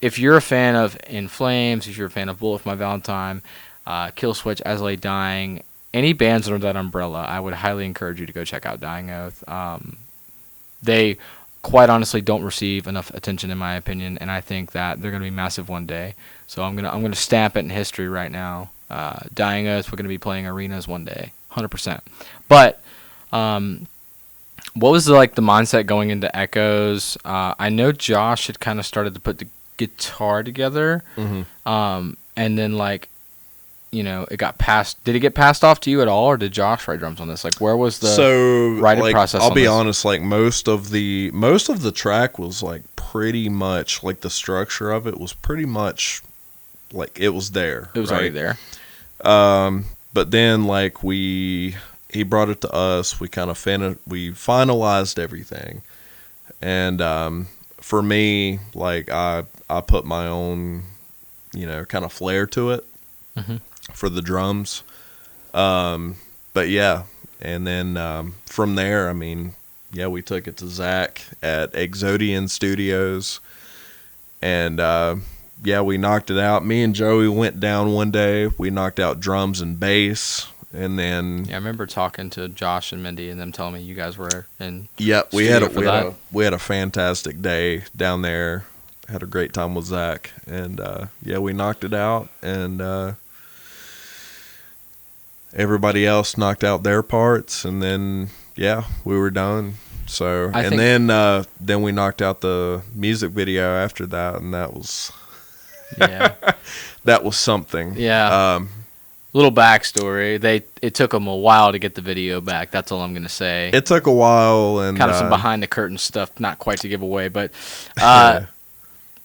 If you're a fan of In Flames, if you're a fan of Bullet for My Valentine, Kill Switch, As I Lay Dying, any bands under that umbrella, I would highly encourage you to go check out Dying Oath. They quite honestly don't receive enough attention in my opinion, and I think that they're going to be massive one day. So I'm gonna stamp it in history right now. Dying Oath, we're going to be playing arenas one day, 100%. But what was the mindset going into Echoes? I know Josh had kind of started to put the guitar together, and then it got passed. Did it get passed off to you at all, or did Josh write drums on this? Where was the writing process? I'll be honest. Most of the track was pretty much the structure of it was pretty much it was there. It was already there. But then he brought it to us. We kind of we finalized everything, and for me, I put my own kind of flair to it. For the drums. But yeah, and then from there, we took it to Zach at Exodian Studios, and we knocked it out. Me and Joey went down one day. We knocked out drums and bass, and then I remember talking to Josh and Mindy and them telling me you guys were in. Yeah, we had a fantastic day down there. Had a great time with Zach, and we knocked it out, and everybody else knocked out their parts, and then we were done. So then we knocked out the music video after that, and that was that was something. Little backstory: it took them a while to get the video back. That's all I'm gonna say. It took a while, and kind of some behind the curtain stuff, not quite to give away, but a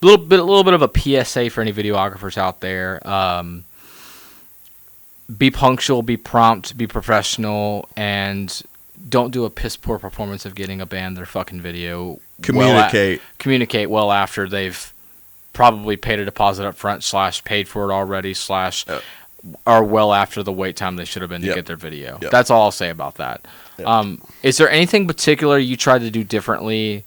little bit of a PSA for any videographers out there. Be punctual, be prompt, be professional, and don't do a piss poor performance of getting a band their fucking video. Communicate well after they've probably paid a deposit up front / paid for it already / or well after the wait time they should have been to get their video. That's all I'll say about that. Is there anything particular you tried to do differently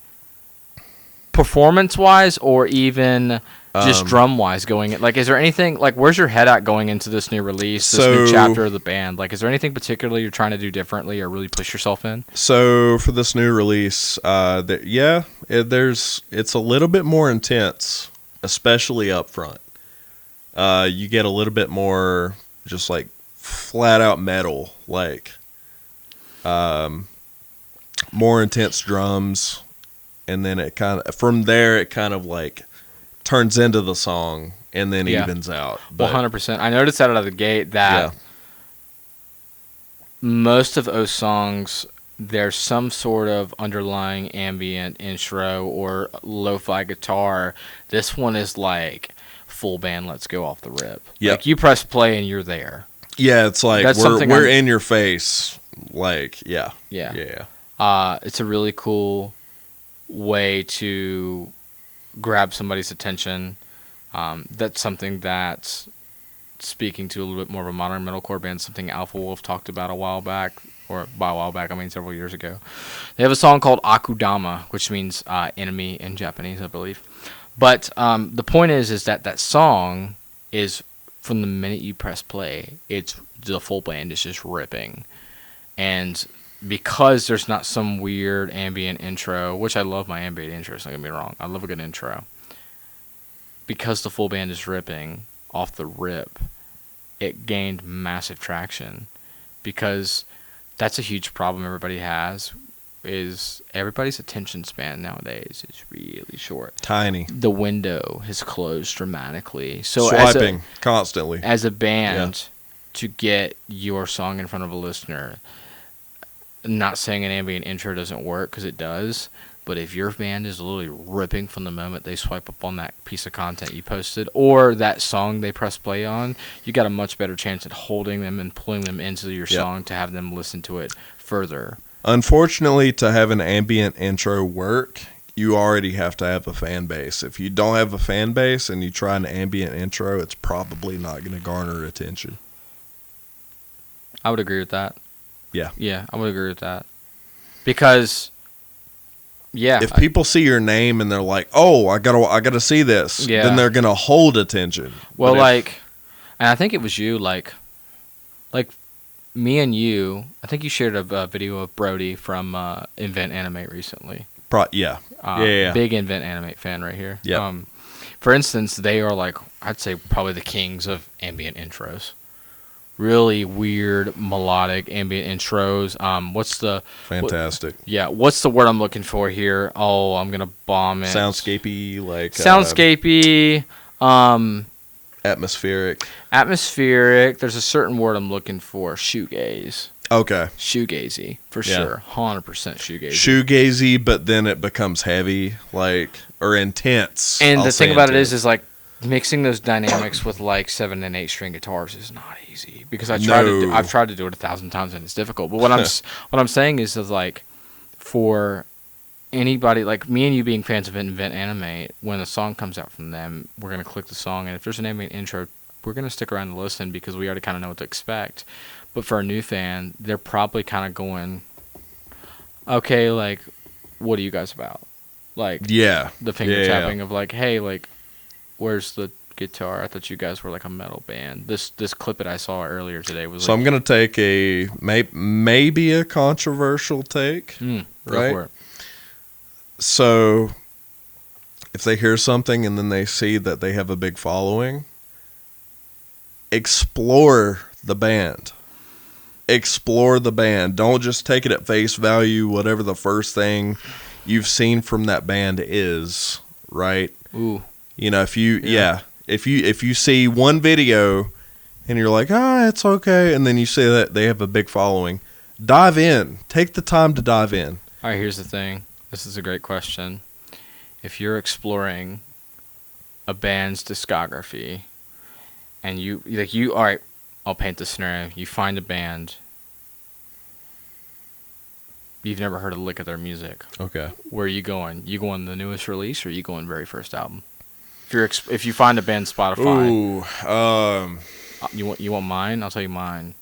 performance wise, or even just drum wise going in? Is there anything where's your head at going into this new release, this new chapter of the band? Is there anything particular you're trying to do differently or really push yourself in? So for this new release, it's a little bit more intense, especially up front. You get a little bit more just flat out metal, more intense drums, and then from there it kind of turns into the song and then evens out. But 100%. I noticed that out of the gate that most of those songs, there's some sort of underlying ambient intro or lo-fi guitar. This one is full band, let's go off the rip. You press play and you're there. Yeah, it's we're in your face. Yeah. It's a really cool way to grab somebody's attention. That's something that's speaking to a little bit more of a modern metalcore band, something Alpha Wolf talked about a while back, or by a while back, I mean several years ago. They have a song called Akudama, which means enemy in Japanese, I believe. But the point is that song is, from the minute you press play, it's the full band is just ripping. And because there's not some weird ambient intro, which I love my ambient intros, don't get me wrong, I love a good intro. Because the full band is ripping off the rip, it gained massive traction. Because that's a huge problem everybody has, is everybody's attention span nowadays is really short. Tiny. The window has closed dramatically. So swiping constantly. As a band, to get your song in front of a listener, not saying an ambient intro doesn't work, because it does, but if your band is literally ripping from the moment they swipe up on that piece of content you posted or that song they press play on, you got a much better chance at holding them and pulling them into your song to have them listen to it further. Unfortunately, to have an ambient intro work, you already have to have a fan base. If you don't have a fan base and you try an ambient intro, it's probably not going to garner attention. I would agree with that. Yeah. Yeah, I would agree with that. Because, if people see your name and they're like, "Oh, I gotta see this," then they're gonna hold attention. Well, and I think it was you, me and you, I think you shared a video of Brody from Invent Animate recently. Yeah. Yeah. Big Invent Animate fan right here. Yep. For instance, they are like, I'd say probably the kings of ambient intros. Really weird melodic ambient intros. Fantastic. What's the word I'm looking for here? Oh, I'm gonna bomb it. Soundscapey, like soundscapey. Atmospheric. There's a certain word I'm looking for. Shoegaze. Okay. Shoegazy for sure. 100% shoegazy. Shoegazy, but then it becomes heavy, or intense. And the thing about it is like mixing those dynamics with like 7 and 8 string guitars is not easy because I've tried to do it 1,000 times and it's difficult. But what I'm saying is like for anybody like me and you being fans of Invent Animate, when a song comes out from them, we're gonna click the song, and if there's an ambient intro, we're gonna stick around and listen because we already kind of know what to expect. But for a new fan, they're probably kind of going, okay, like, what are you guys about? Like, the finger tapping of like, hey, like, where's the guitar? I thought you guys were like a metal band. This clip that I saw earlier today was. So I'm gonna take maybe a controversial take, right? Go for it. So, if they hear something and then they see that they have a big following, explore the band. Don't just take it at face value, whatever the first thing you've seen from that band is, right? Ooh. If you see one video and you're like, it's okay, and then you see that they have a big following, dive in. Take the time to dive in. All right, here's the thing. This is a great question. If you're exploring a band's discography and all right, I'll paint the scenario. You find a band. You've never heard a lick of their music. Okay. Where are you going? You going the newest release, or you going very first album? If you find a band Spotify. Ooh. You want mine? I'll tell you mine.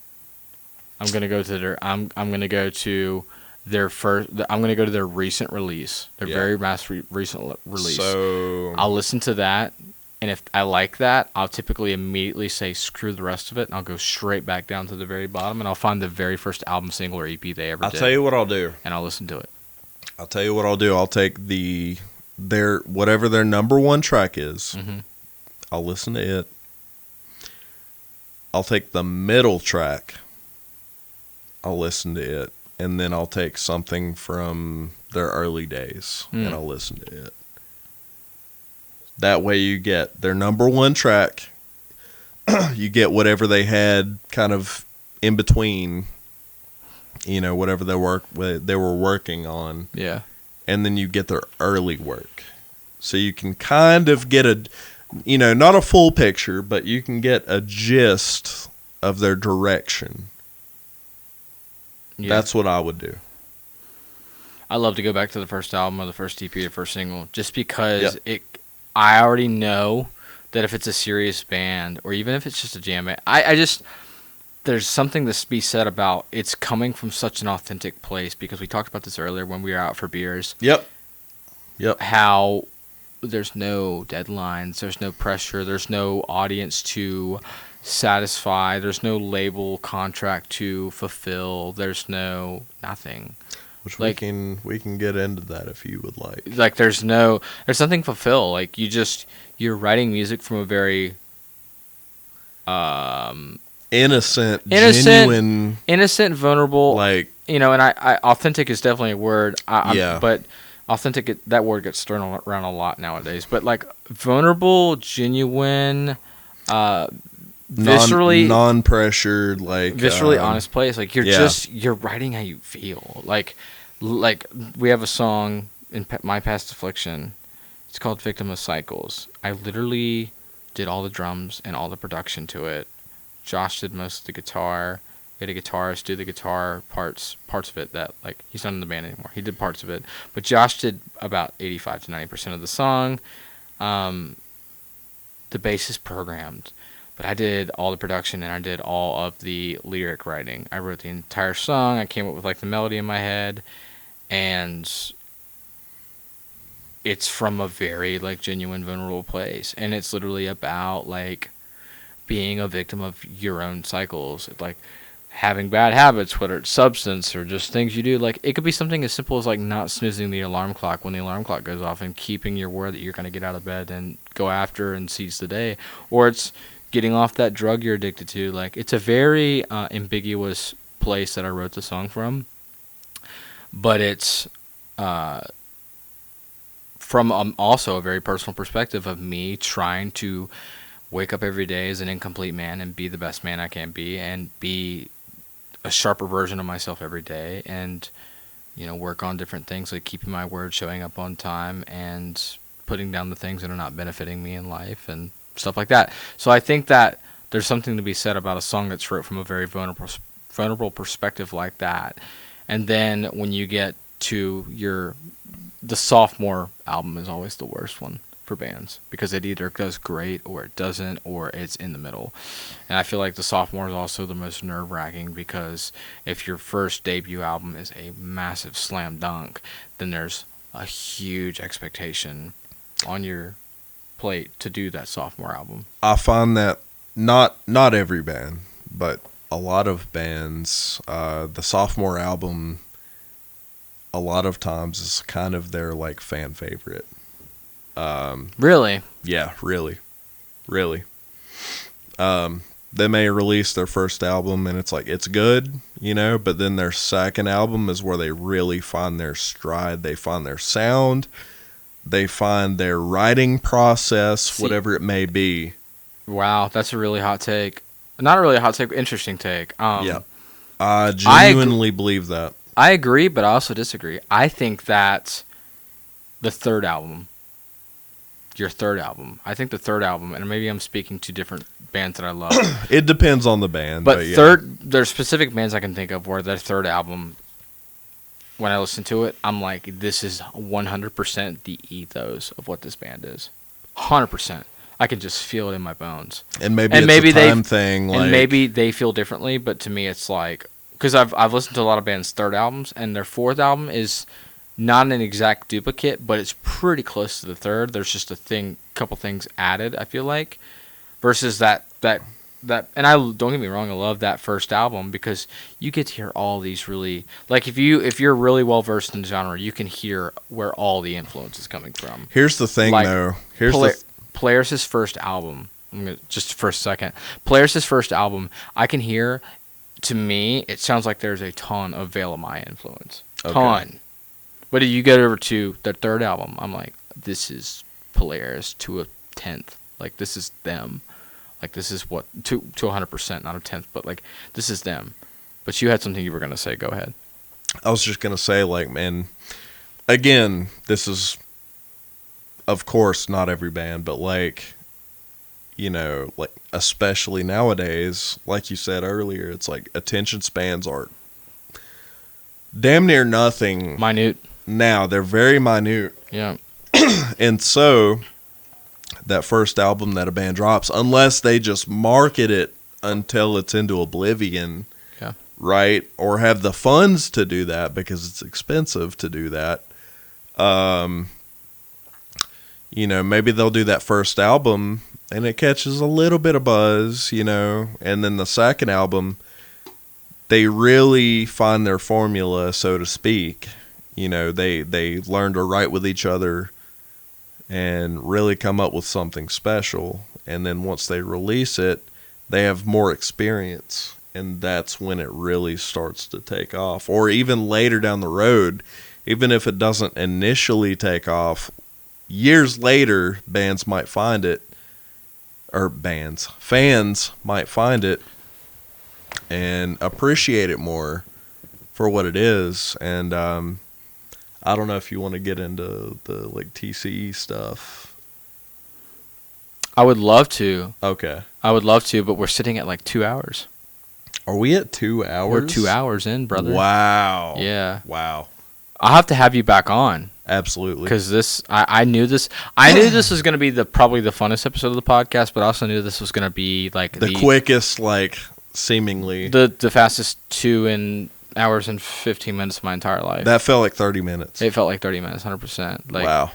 I'm gonna go to their. I'm gonna go to their first. I'm gonna go to their recent release. Their very recent release. So I'll listen to that. And if I like that, I'll typically immediately say screw the rest of it, and I'll go straight back down to the very bottom, and I'll find the very first album, single, or EP they ever did. I'll tell you what I'll do. And I'll listen to it. I'll take whatever their number one track is. Mm-hmm. I'll listen to it. I'll take the middle track. I'll listen to it. And then I'll take something from their early days, and I'll listen to it. That way you get their number one track. You get whatever they had kind of in between, whatever they were working on. Yeah. And then you get their early work. So you can kind of get not a full picture, but you can get a gist of their direction. Yeah. That's what I would do. I love to go back to the first album or the first EP or first single just because I already know that if it's a serious band or even if it's just a jam band, there's something to be said about it's coming from such an authentic place because we talked about this earlier when we were out for beers. Yep. How there's no deadlines, there's no pressure, there's no audience to satisfy, there's no label contract to fulfill, there's no nothing. Which we can get into that if you would like. Like there's nothing fulfill. Like you're writing music from a very innocent, genuine, vulnerable. And I authentic is definitely a word. But authentic, that word gets thrown around a lot nowadays. But like vulnerable, genuine, viscerally non-pressured, viscerally honest place. Like you're writing how you feel. Like we have a song in My Past Affliction. It's called Victim of Cycles. I literally did all the drums and all the production to it. Josh did most of the guitar. We had a guitarist do the guitar parts of it that he's not in the band anymore. He did parts of it, but Josh did about 85 to 90% of the song. The bass is programmed, but I did all the production and I did all of the lyric writing. I wrote the entire song. I came up with the melody in my head, and it's from a very genuine, vulnerable place, and it's literally about being a victim of your own cycles. having bad habits, whether it's substance or just things you do. Like, it could be something as simple as, like, not snoozing the alarm clock when the alarm clock goes off and keeping your word that you're going to get out of bed and go after and seize the day. Or it's getting off that drug you're addicted to. Like, it's a very ambiguous place that I wrote the song from. But it's from also a very personal perspective of me trying to wake up every day as an incomplete man and be the best man I can be and be a sharper version of myself every day, and work on different things like keeping my word, showing up on time, and putting down the things that are not benefiting me in life and stuff like that. So I think that there's something to be said about a song that's wrote from a very vulnerable perspective like that. And then when you get to the sophomore album is always the worst one for bands, because it either does great or it doesn't, or it's in the middle. And I feel like the sophomore is also the most nerve-wracking, because if your first debut album is a massive slam dunk, then there's a huge expectation on your plate to do that sophomore album. I find that not every band, but a lot of bands, the sophomore album a lot of times is kind of their like fan favorite. Really? Yeah, really. They may release their first album and it's like, it's good, but then their second album is where they really find their stride. They find their sound. They find their writing process, whatever it may be. Wow, that's a really hot take. Not a really hot take, interesting take. Yeah. I genuinely believe that. I agree, but I also disagree. I think that the third album, your third album, I think the third album, and maybe I'm speaking to different bands that I love. It depends on the band. But there's specific bands I can think of where their third album, when I listen to it, I'm like, this is 100% the ethos of what this band is. 100%. I can just feel it in my bones. And maybe it's a time thing. And maybe they feel differently, but to me it's like, because I've listened to a lot of bands' third albums, and their fourth album is not an exact duplicate, but it's pretty close to the third. There's just couple things added, I feel like, versus that. And don't get me wrong, I love that first album because you get to hear all these really, like, if you're really well versed in the genre, you can hear where all the influence is coming from. Here's the thing, though. Polaris' first album. Just for a second, Polaris' first album, I can hear. To me, it sounds like there's a ton of Veil of Maya influence. Ton. But if you get over to their third album, I'm like, this is Polaris to a 10th. Like, this is them. Like, this is what, to 100%, not a 10th, but, like, this is them. But you had something you were going to say. Go ahead. I was just going to say, like, man, again, this is, of course, not every band, but, like, like, especially nowadays, like you said earlier, it's like attention spans are damn near nothing. Minute. Now, they're very minute. Yeah. And so, that first album that a band drops, unless they just market it until it's into oblivion, yeah, right? Or have the funds to do that because it's expensive to do that. Maybe they'll do that first album and it catches a little bit of buzz, and then the second album, they really find their formula, so to speak. They learn to write with each other and really come up with something special. And then once they release it, they have more experience, and that's when it really starts to take off. Or even later down the road, even if it doesn't initially take off, years later, fans might find it and appreciate it more for what it is. And I don't know if you want to get into the like TCE stuff. I would love to. Okay. I would love to, but we're sitting at like 2 hours. Are we at 2 hours? We're 2 hours in, brother. Wow. Yeah. Wow. I'll have to have you back on. Absolutely. Because I knew this. I knew this was going to be probably the funnest episode of the podcast, but I also knew this was going to be like the quickest, like seemingly the fastest 2 hours and 15 minutes of my entire life. That felt like 30 minutes. It felt like 30 minutes, 100%. Like, wow.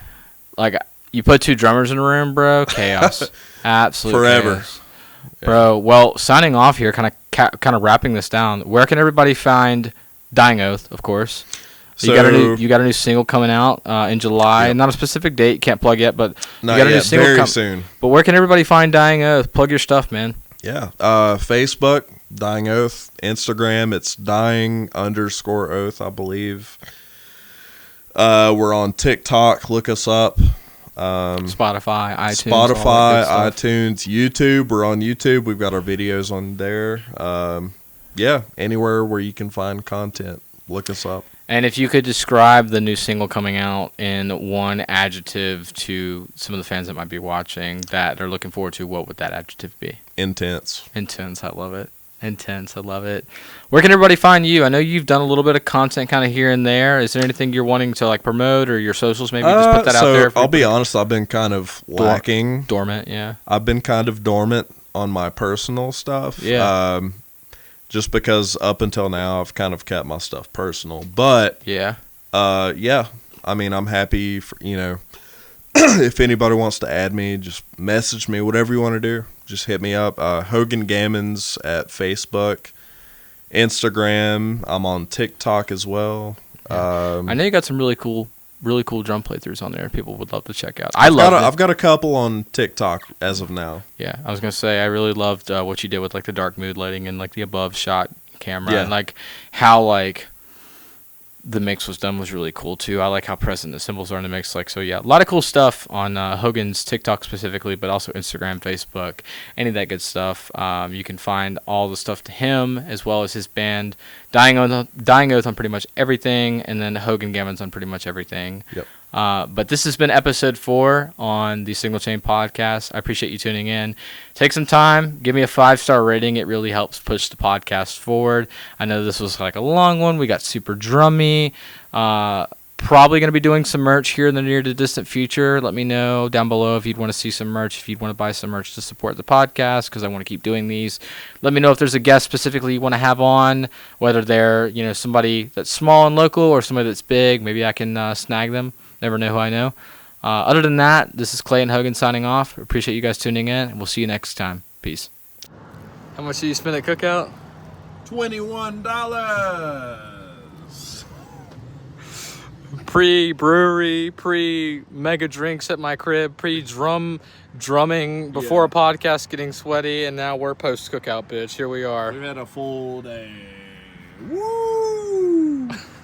Like, you put 2 drummers in a room, bro, chaos. Absolute forever. chaos. Bro, well, signing off here, kind of wrapping this down. Where can everybody find Dying Oath, of course? So, you got a new single coming out in July. Yep. Not a specific date, can't plug yet, but not you got a yet, new single very soon. But where can everybody find Dying Oath? Plug your stuff, man. Yeah. Facebook, Dying Oath. Instagram, it's dying_oath, I believe. We're on TikTok. Look us up. Spotify, iTunes, YouTube. We're on YouTube. We've got our videos on there. Yeah, anywhere where you can find content, look us up. And if you could describe the new single coming out in one adjective to some of the fans that might be watching that are looking forward to, what would that adjective be? Intense. Intense. I love it. Intense. I love it. Where can everybody find you? I know you've done a little bit of content kind of here and there. Is there anything you're wanting to like promote or your socials? Maybe just put that out there. I'll be honest. I've been kind of lacking. Dormant, yeah. I've been kind of dormant on my personal stuff. Yeah. Just because up until now I've kind of kept my stuff personal. But yeah. Yeah. I mean, I'm happy for, if anybody wants to add me, just message me, whatever you want to do. Just hit me up. Hogan Gammons at Facebook, Instagram. I'm on TikTok as well. Yeah. I know you got some really cool drum playthroughs on there. People would love to check out. I've got a couple on TikTok as of now. Yeah, I was gonna say I really loved what you did with like the dark mood lighting and like the above shot camera and like how like the mix was done was really cool too. I like how present the cymbals are in the mix. Like, so yeah, a lot of cool stuff on Hogan's TikTok specifically, but also Instagram, Facebook, any of that good stuff. You can find all the stuff to him as well as his band Dying Oath on pretty much everything, and then Hogan Gammons on pretty much everything. Yep. But this has been episode 4 on the Single Chain Podcast. I appreciate you tuning in. Take some time, give me a 5-star rating. It really helps push the podcast forward. I know this was like a long one. We got super drummy. Probably going to be doing some merch here in the near to distant future. Let me know down below if you'd want to see some merch, if you'd want to buy some merch to support the podcast, because I want to keep doing these. Let me know if there's a guest specifically you want to have on, whether they're somebody that's small and local or somebody that's big. Maybe I can snag them. Never know who I know. Other than that, this is Clay and Hogan signing off. Appreciate you guys tuning in, and we'll see you next time. Peace. How much did you spend at Cookout? $21. Pre-brewery, pre-mega drinks at my crib, pre-drumming before a podcast getting sweaty, and now we're post-Cookout, bitch. Here we are. We've had a full day. Woo!